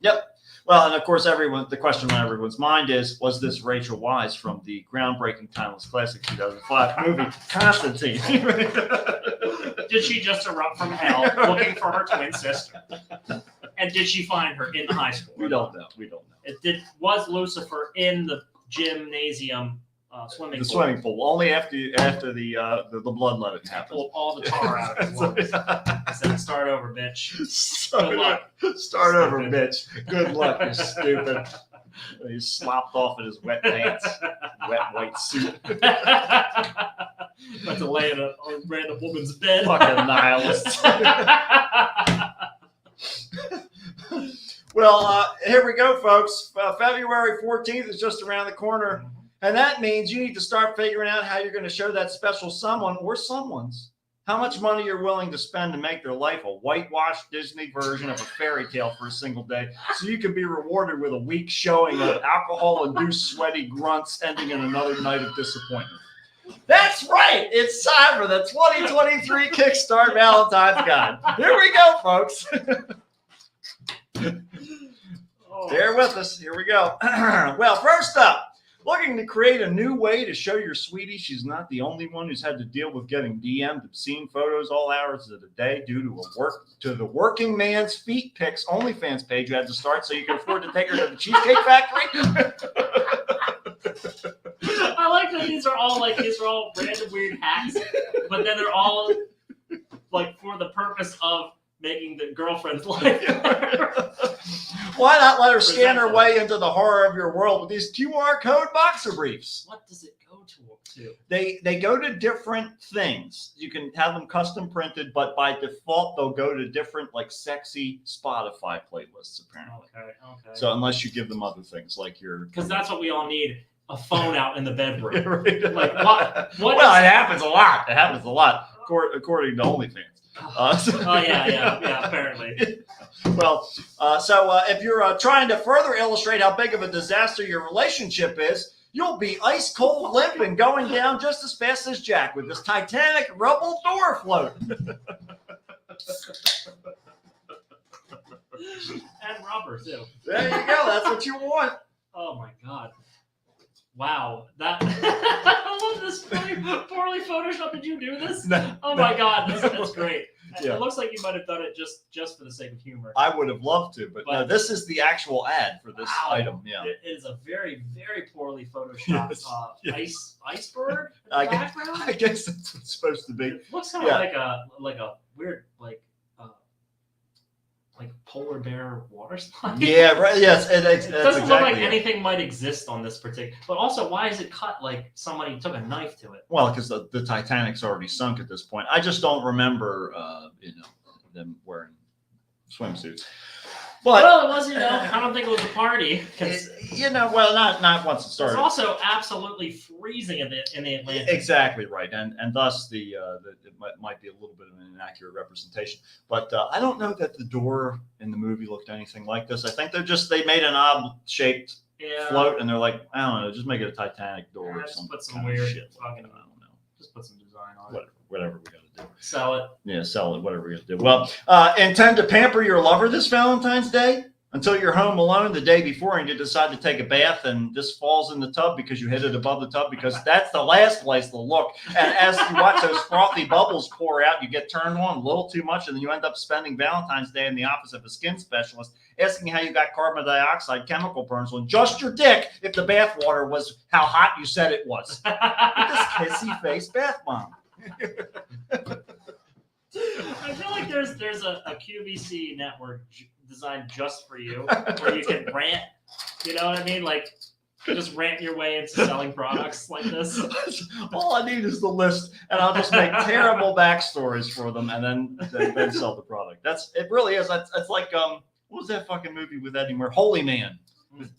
Well, and of course, the question on everyone's mind is, was this Rachel Wise from the groundbreaking timeless classic 2005 movie Constantine? Did she just erupt from hell looking for her twin sister? And did she find her in the high school? We don't know. We don't know. Was Lucifer in the gymnasium swimming The pool? swimming pool only after the bloodletting happened. Pulled all the tar out of his lungs. I said, "Start over, bitch." Good luck. Start over, bitch. Good luck, you stupid. He slopped off in his wet pants, wet white suit. About to lay in a random woman's bed. Fucking nihilist. Well, here we go, folks. February 14th is just around the corner. And that means you need to start figuring out how you're going to show that special someone or someone's how much money you're willing to spend to make their life a whitewashed Disney version of a fairy tale for a single day, so you can be rewarded with a week showing of alcohol-induced sweaty grunts ending in another night of disappointment. That's right. It's time for the 2023 Kickstart Valentine's Guide. Here we go, folks. Oh. Bear with us. Here we go. Well, first up, looking to create a new way to show your sweetie she's not the only one who's had to deal with getting DM'd obscene photos all hours of the day due to the working man's feet pics OnlyFans page you had to start so you can afford to take her to the Cheesecake Factory. I like that these are all random weird hacks, but then they're all like for the purpose of making the girlfriend's life. Why not let her scan her way into the horror of your world with these QR code boxer briefs? What does it go to? They go to different things. You can have them custom printed, but by default they'll go to different like sexy Spotify playlists apparently. Okay. So unless you give them other things like your Because that's what we all need. A phone out in the bedroom. right. Like what? Well, it happens a lot. It happens a lot according to OnlyFans. Oh yeah. Apparently. Well, so if you're trying to further illustrate how big of a disaster your relationship is, you'll be ice cold limp and going down just as fast as Jack with this Titanic rubble door float. And rubber too. There you go. That's what you want. Oh my god. Wow. That I love this poorly photoshopped. Did you do this? No, Oh my god, that's great. Yeah. It looks like you might have done it just for the sake of humor. I would have loved to, but no, But- this is the actual ad for this Wow. item. Yeah. It is a very, very poorly photoshopped Yes. iceberg in I the guess- background. I guess that's what it's supposed to be. It looks kind of Yeah. like a weird like polar bear water slide. Yeah, right. Yes, It that's doesn't exactly look like it. anything might exist on this particular. But also, why is it cut like somebody took a knife to it? Well, because the Titanic's already sunk at this point. I just don't remember, them wearing swimsuits. But Well, it was, I don't think it was a party because not once it it's started. also absolutely freezing in the Atlantic. Exactly right, and thus it might be a little bit of an inaccurate representation. But I don't know that the door in the movie looked anything like this. I think they made an odd shaped Yeah. float, and they're like, I don't know, just make it a Titanic door Yeah, or just something. put some kind of weird shit. fucking- I don't know. Just put some design on it. Whatever we got to do. Sell it. Yeah, sell it. Whatever we got to do. Well, intend to pamper your lover this Valentine's Day? until you're home alone the day before and you decide to take a bath and this falls in the tub because you hit it above the tub, because that's the last place to look. And as you watch those frothy bubbles pour out, you get turned on a little too much, and then you end up spending Valentine's Day in the office of a skin specialist asking how you got carbon dioxide chemical burns on just your dick if the bath water was how hot you said it was. With this kissy face bath bomb. I feel like there's a QVC network designed just for you, where you can rant. You know what I mean? Like, just rant your way into selling products like this. All I need is the list, and I'll just make terrible backstories for them, and then sell the product. It really is. It's like what was that fucking movie with Eddie Murphy? Holy Man.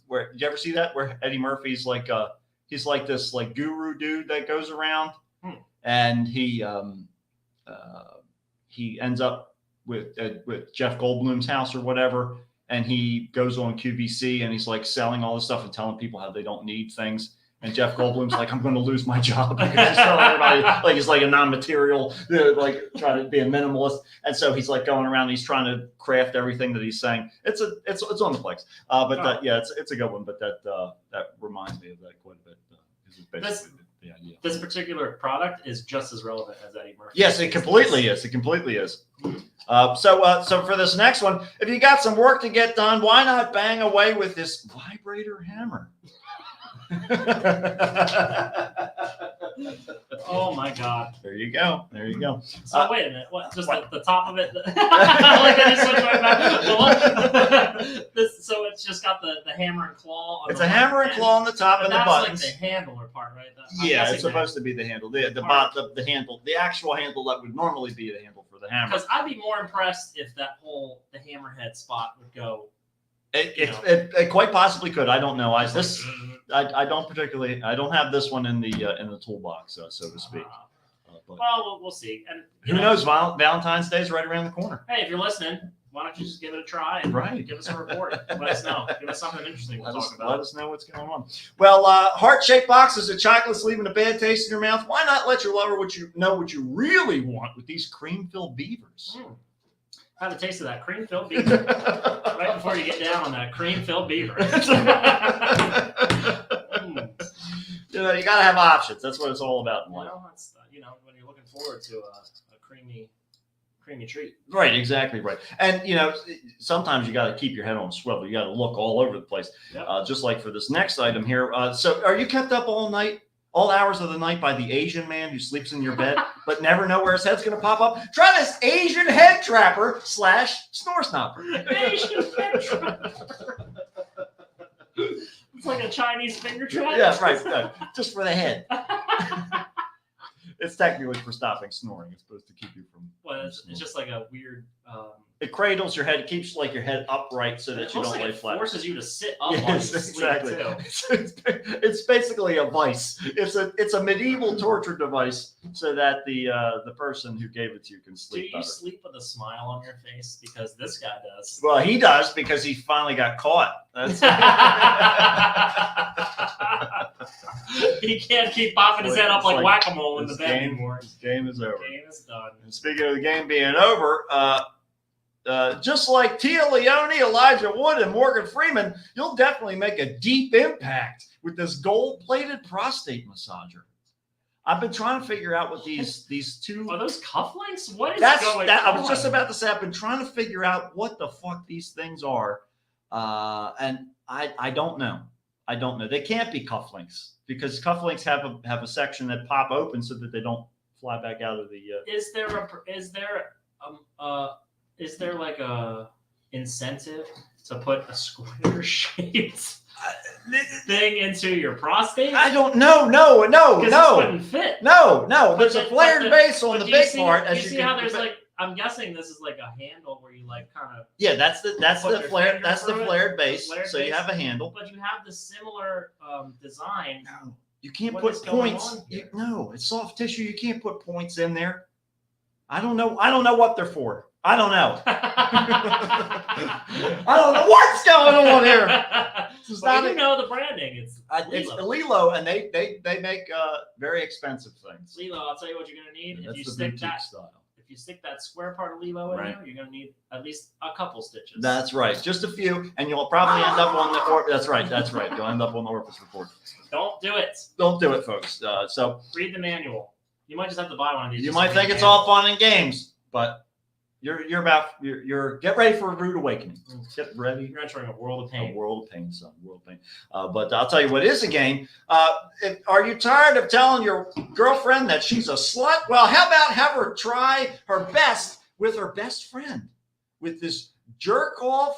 Where did you ever see that? Where Eddie Murphy's like he's like this like guru dude that goes around, and he ends up with Jeff Goldblum's house or whatever, and he goes on QVC and he's like selling all this stuff and telling people how they don't need things. And Jeff Goldblum's like, I'm going to lose my job because he's telling everybody like he's like a non-material, like trying to be a minimalist. And so he's like going around, he's trying to craft everything that he's saying. It's on the Plex, but yeah, it's a good one. But that reminds me of that quite a bit. This is basically the idea. This particular product is just as relevant as Eddie Murphy. Yes, it completely is. It completely is. So for this next one, if you got some work to get done, why not bang away with this vibrator hammer? Oh my God! There you go. There you go. So wait a minute. What? Just the top of it? Like I just switched right back. So it's just got the hammer and claw. It's a hammer and claw on the top and the buttons. That's like the handler part, right? Yeah, it's supposed to be the handle. The handle, the actual handle that would normally be the handle for the hammer. Because I'd be more impressed if the hammerhead spot would go. It quite possibly could. I don't know. I don't have this one in the toolbox, so to speak. But well, we'll see. And who knows? Valentine's Day is right around the corner. Hey, if you're listening, why don't you just give it a try and give us a report? Let us know. Give us something interesting to talk about. Let us know what's going on. Well, heart-shaped boxes of chocolates leaving a bad taste in your mouth. Why not let your lover know what you really want with these cream-filled beavers? Have a taste of that cream-filled beaver right before you get down on that cream-filled beaver. You know, you got to have options. That's what it's all about in life. Well, that's when you're looking forward to a creamy treat. Right, exactly right. And sometimes you got to keep your head on a swivel. You got to look all over the place. Yep. Just like for this next item here. So, are you kept up all night? All hours of the night by the Asian man who sleeps in your bed but never know where his head's going to pop up? Try this Asian head trapper / snore stopper. Asian head trapper. It's like a Chinese finger trap. Yeah, right. No, just for the head. It's technically for stopping snoring. It's supposed to keep you from. Well, it's just like a weird. It cradles your head. It keeps like your head upright so that you don't lay flat. It forces you to sit up while you sleep too. It's basically a vice. It's a medieval torture device so that the person who gave it to you can sleep. Do you sleep with a smile on your face? Because this guy does. Well, he does because he finally got caught. He can't keep popping his head up like whack-a-mole in the bed anymore. His game is over. Game is done. And speaking of the game being over, just like Tia Leone, Elijah Wood, and Morgan Freeman, you'll definitely make a deep impact with this gold-plated prostate massager. I've been trying to figure out what these two are those cufflinks. What is going on? I was just about to say. I've been trying to figure out what the fuck these things are, and I don't know. I don't know. They can't be cufflinks because cufflinks have a section that pop open so that they don't fly back out of the. Is there like a incentive to put a square shaped thing into your prostate? I don't know. No. This wouldn't fit. No. There's a flared base on the big part. You see how there's like. I'm guessing this is like a handle where you like kind of. Yeah, that's the flared base. So you have a handle. But you have the similar design. No, you can't put points. No, it's soft tissue. You can't put points in there. I don't know what they're for. I don't know. I don't know what's going on here. You know the branding. It's Lilo, and they make very expensive things. Lilo, I'll tell you what you're gonna need. Yeah, if you stick that. Style. If if you stick that square part of Levo in Right. there, you're gonna need at least a couple stitches. That's right. Just a few, and you'll probably end up on the That's right. That's right. You'll end up on the orifice report. Don't do it. Don't do it, folks. So Read the manual. You might just have to buy one of these. you just might to think read it's the all fun and games, but you're get ready for a rude awakening. Get ready. manual. You're entering a world of A pain. world of pain, son. World of pain. But I'll tell you what is a game. Are you tired of telling your girlfriend that she's a slut? Well, how about have her try her best with her best friend with this jerk off.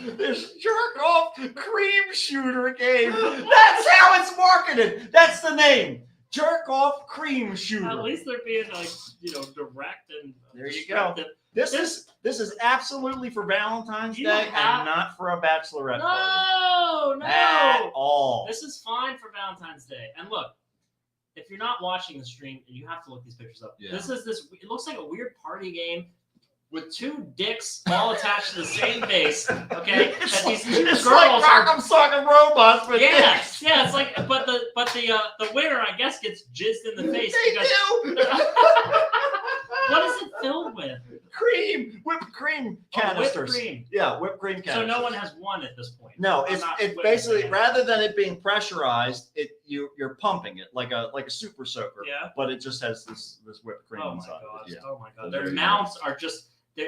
This jerk off cream shooter game. That's how it's marketed. That's the name. Jerk off cream shooter. At least they're being like, direct and There you go. descriptive. This is absolutely for Valentine's You Day have- and not for a bachelorette party. No, At no. all. This is fine for Valentine's Day. And look, if you're not watching the stream, you have to look these pictures up. Yeah. This. It looks like a weird party game with two dicks all attached to the same base. Okay, It's that these like, two it's girls like are. Rock'em Sock'em Robots, but Yeah, yeah. It's like, but the winner, I guess, gets jizzed in the face they because. do. What is it filled with? Whipped cream Oh, canisters. whipped cream. Yeah, whipped cream canisters. So no one has won at this point. No, I'm it's not it's whipping basically cream. rather than it being pressurized, you're pumping it like a super soaker. Yeah. But it just has this whipped cream Oh my inside. god! of it. Yeah. Oh my So god! there Their you go. mounts are just.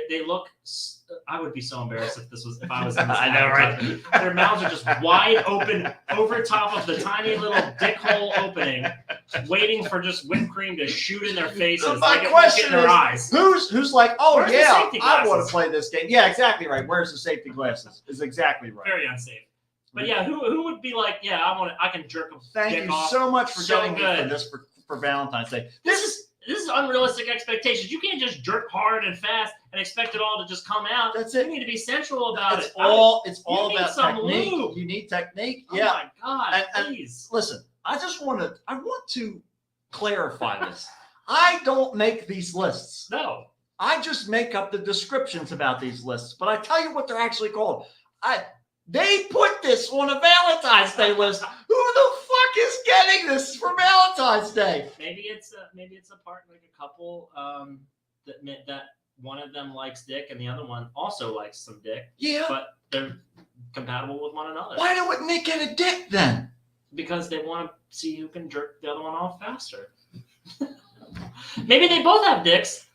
They look. I would be so embarrassed if I was in this. I know, right? advertisement. Their mouths are just wide open over top of the tiny little dick hole opening, waiting for just whipped cream to shoot in their faces. My like it won't question get in their is, eyes. Who's like, oh Where's the yeah, safety I want glasses? to play this game. Yeah, exactly right. Where's the safety glasses? Is exactly right. Very unsafe. But yeah, who would be like, yeah, I can jerk a Thank dick you off. so much for So getting me for good. this for Valentine's Day. This is unrealistic expectations. You can't just jerk hard and fast and expect it all to just come out. That's You it. need to be sensual about It's it. all you about need some technique. lube. You need technique. Oh Yeah. my god! And- Please. Listen, I want to clarify this. I don't make these lists. No. I just make up the descriptions about these lists, but I tell you what they're actually called. They put this on a Valentine's Day list. Who the fuck is getting this for Valentine's Day? Maybe it's a part like a couple that one of them likes dick and the other one also likes some dick, Yeah. but they're compatible with one another Why wouldn't they get a dick then? because they want to see who can jerk the other one off faster. Maybe they both have dicks.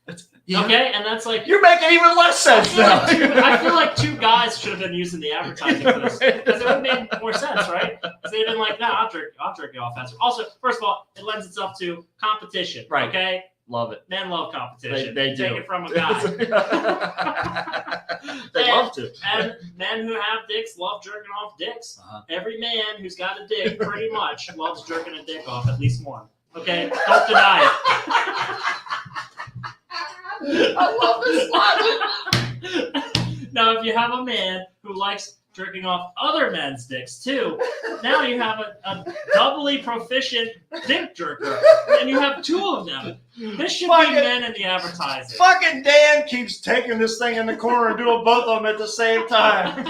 Yeah. Okay, and that's like. You're making even less sense now. I feel like two guys should have been using the advertising for this because it would have made more sense, right? Because they'd been like, "No, I'll jerk you off faster." Also, first of all, it lends itself to competition. Right. Okay, Love it. men love competition. They Take do. it from a guy. They love to. And men who have dicks love jerking off dicks. Uh-huh. Every man who's got a dick pretty much loves jerking a dick off at least one. Okay, don't deny it. I love this logic. Now, if you have a man who likes jerking off other men's dicks too, now you have a doubly proficient dick jerker, and you have two of them. This should Fucking- be men in the advertising. Fucking Dan keeps taking this thing in the corner and doing both of them at the same time.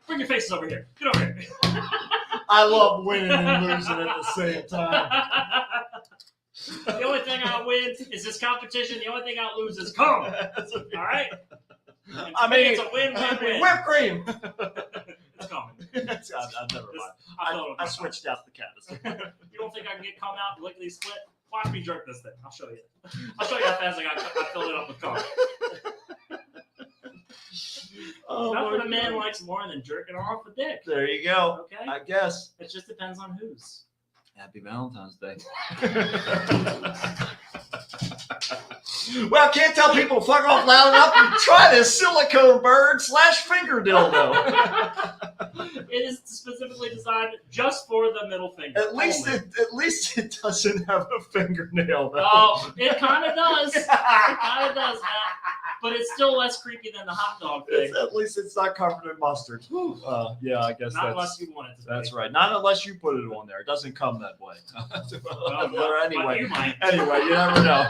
Bring your faces over here. Get over here. I love winning and losing at the same time. The only thing I'll win is this competition. The only thing I'll lose is cum. All right? And I to me, mean, it's a win-win-win. whipped cream. It's coming. I've never mind. I switched out the canister. You don't think I can get cum out lickety split? Watch me jerk this thing. I'll show you. I'll show you how fast I filled it up with cum. Oh, That's my what a man God. likes more than jerking off a dick. There you go. Okay? I guess. It just depends on whose. Happy Valentine's Day. Well, can't tell people to fuck off loud enough. Try this silicone bird / finger dildo. It is specifically designed just for the middle finger. At least it doesn't have a fingernail though. Oh, it kind of does. It kind of does, Matt. But it's still less creepy than the hot dog thing. At least it's not covered in mustard. Yeah, I guess Not that's unless you want it to be. that's right. Not unless you put it on there. It doesn't come that way. Well, no, but anyway, you might. anyway, you never know.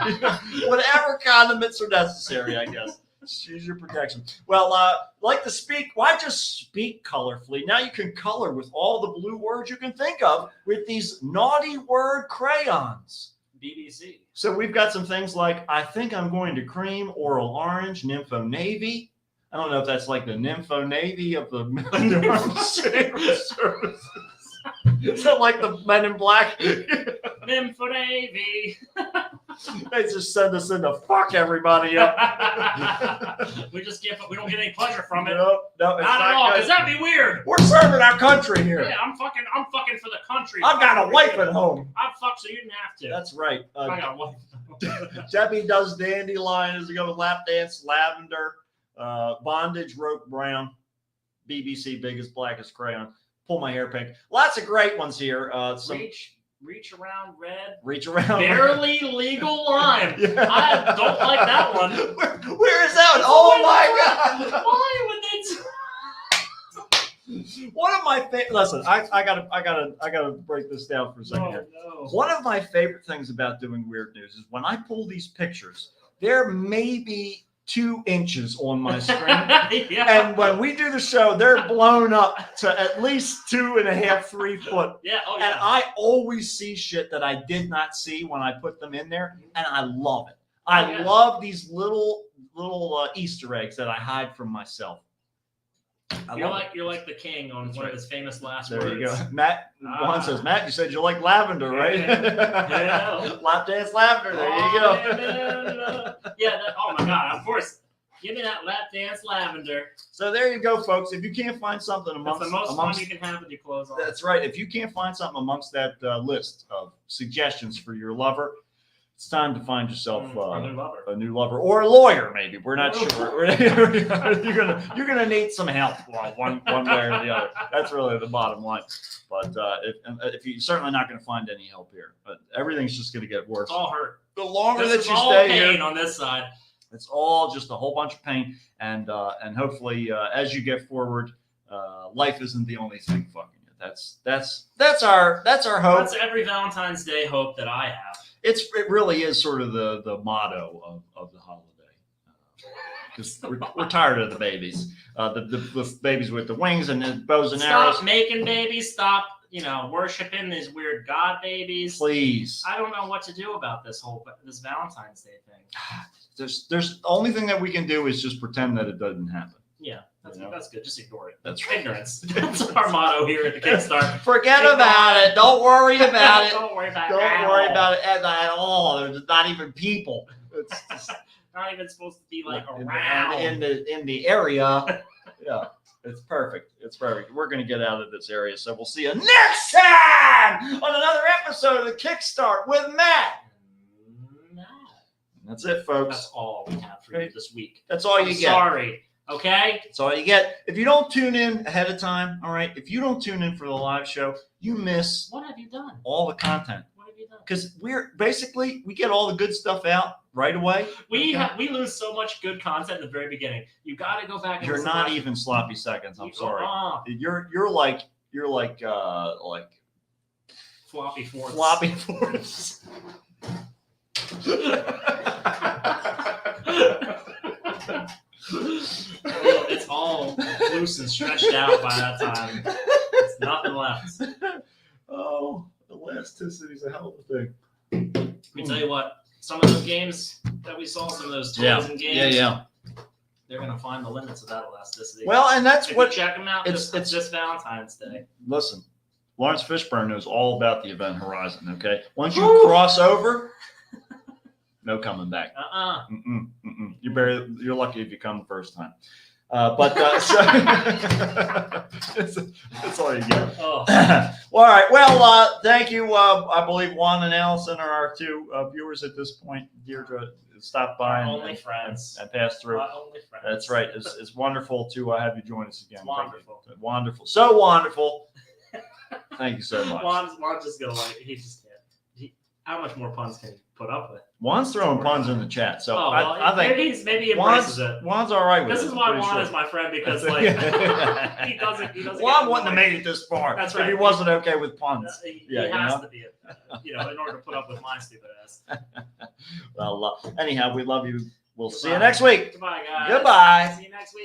Whatever condiments are necessary, I guess. Just use your protection. Well, like to speak, why just speak colorfully? Now you can color with all the blue words you can think of with these naughty word crayons. BBC. So we've got some things like, I think I'm going to cream, oral orange, nympho navy. I don't know if that's like the nympho navy of the Secret Services. Is that like the Men in Black? Nympho Navy. They just send us in to fuck everybody up. We don't get any pleasure from it. No, it's Not at all, good. because that'd be weird. We're serving our country here. Yeah, I'm fucking for the country. I've got a wife at home. I fucked so you didn't have to. That's right. I got a wife. Debbie does dandelion as we go with lap dance, lavender, bondage, rope brown, BBC, biggest, blackest crayon, pull my hair pink. Lots of great ones here. Reach around red. Reach around. Barely legal lime. Yeah. I don't like that one. Where is that one? Oh my God. Why would they One of my favorite. Listen, I gotta break this down for a second here. no. One of my favorite things about doing weird news is when I pull these pictures, there may be 2 inches on my screen. Yeah. And when we do the show, they're blown up to at least 2.5, 3 foot. Yeah. Oh And yeah. I always see shit that I did not see when I put them in there, and I love it. I Yeah. love these little Easter eggs that I hide from myself. You're like the king on one of his famous last There words. you go. Matt, Juan says, Matt, you said you like lavender, right? Yeah. Lap dance lavender. There you go. Oh my God. Of course. Give me that lap dance lavender. So there you go, folks. If you can't find something That's amongst, the most fun you can have with your clothes on. that's right. If you can't find something amongst that list of suggestions for your lover, it's time to find yourself Our new lover. a new lover or a lawyer. Maybe we're not sure. You're gonna need some help, one way or the other. That's really the bottom line. But if you're certainly not going to find any help here, but everything's just going to get worse. It's all hurt. The longer This that is you all stay pain here, on this side. it's all just a whole bunch of pain. And hopefully, as you get forward, life isn't the only thing fucking you. That's our hope. That's every Valentine's Day hope that I have. It really is sort of the motto of the holiday. Because we're tired of the babies, the babies with the wings and the bows and arrows. Stop making babies. Stop, worshiping these weird god babies. Please. I don't know what to do about this Valentine's Day thing. There's the only thing that we can do is just pretend that it doesn't happen. Yeah, that's good. Just ignore it. That's right. Ignorance. That's our motto here at the Kickstart. Forget about it. Don't worry about it. Don't worry about it. Don't worry about it at all. There's not even people. It's just Not even supposed to be like in around. the area. Yeah, it's perfect. It's perfect. We're gonna get out of this area, so we'll see you next time on another episode of the Kickstart with Matt. That's it, folks. That's all we have for you this week. That's all you I'm get. sorry. Okay. That's all you get. If you don't tune in ahead of time, all right. If you don't tune in for the live show, you miss What have you done? all the content. What have you done? Because we get all the good stuff out right away. We Okay? lose so much good content in the very beginning. You got to go back. And You're listen not back. even sloppy seconds. I'm sorry. Ah, You're like floppy fourths. floppy fours. It's all loose and stretched out by that time. It's nothing left. Oh, elasticity is a hell of a thing. Let me tell you what. Some of those games that we saw, some of those toys and games, they're gonna find the limits of that elasticity. Well, and that's if what. you check them out. it's It's Valentine's Day. Listen, Lawrence Fishburne knows all about the Event Horizon. Okay, once you Woo! cross over, no coming back. Uh-uh. You're lucky if you come the first time. So that's all you get. Oh. Well, all right. Well, thank you. I believe Juan and Allison are our 2 viewers at this point. Deirdre stopped by Only friends. and passed through. Only friends. That's right. It's wonderful to have you join us again. It's wonderful. Wonderful. So wonderful. Thank you so much. Juan's just gonna he just can't. How much more puns can he put up with? Juan's throwing puns in the chat, so Oh, well, I think maybe he embraces it. Juan's all right with This it. is I'm why pretty Juan sure. is my friend because he doesn't. Juan wouldn't have made it this far. That's if right. he wasn't okay with puns. He Yeah, has to be, in order to put up with my stupid ass. Well, anyhow, we love you. We'll see you Goodbye. next week. Goodbye, guys. Goodbye. See you next week.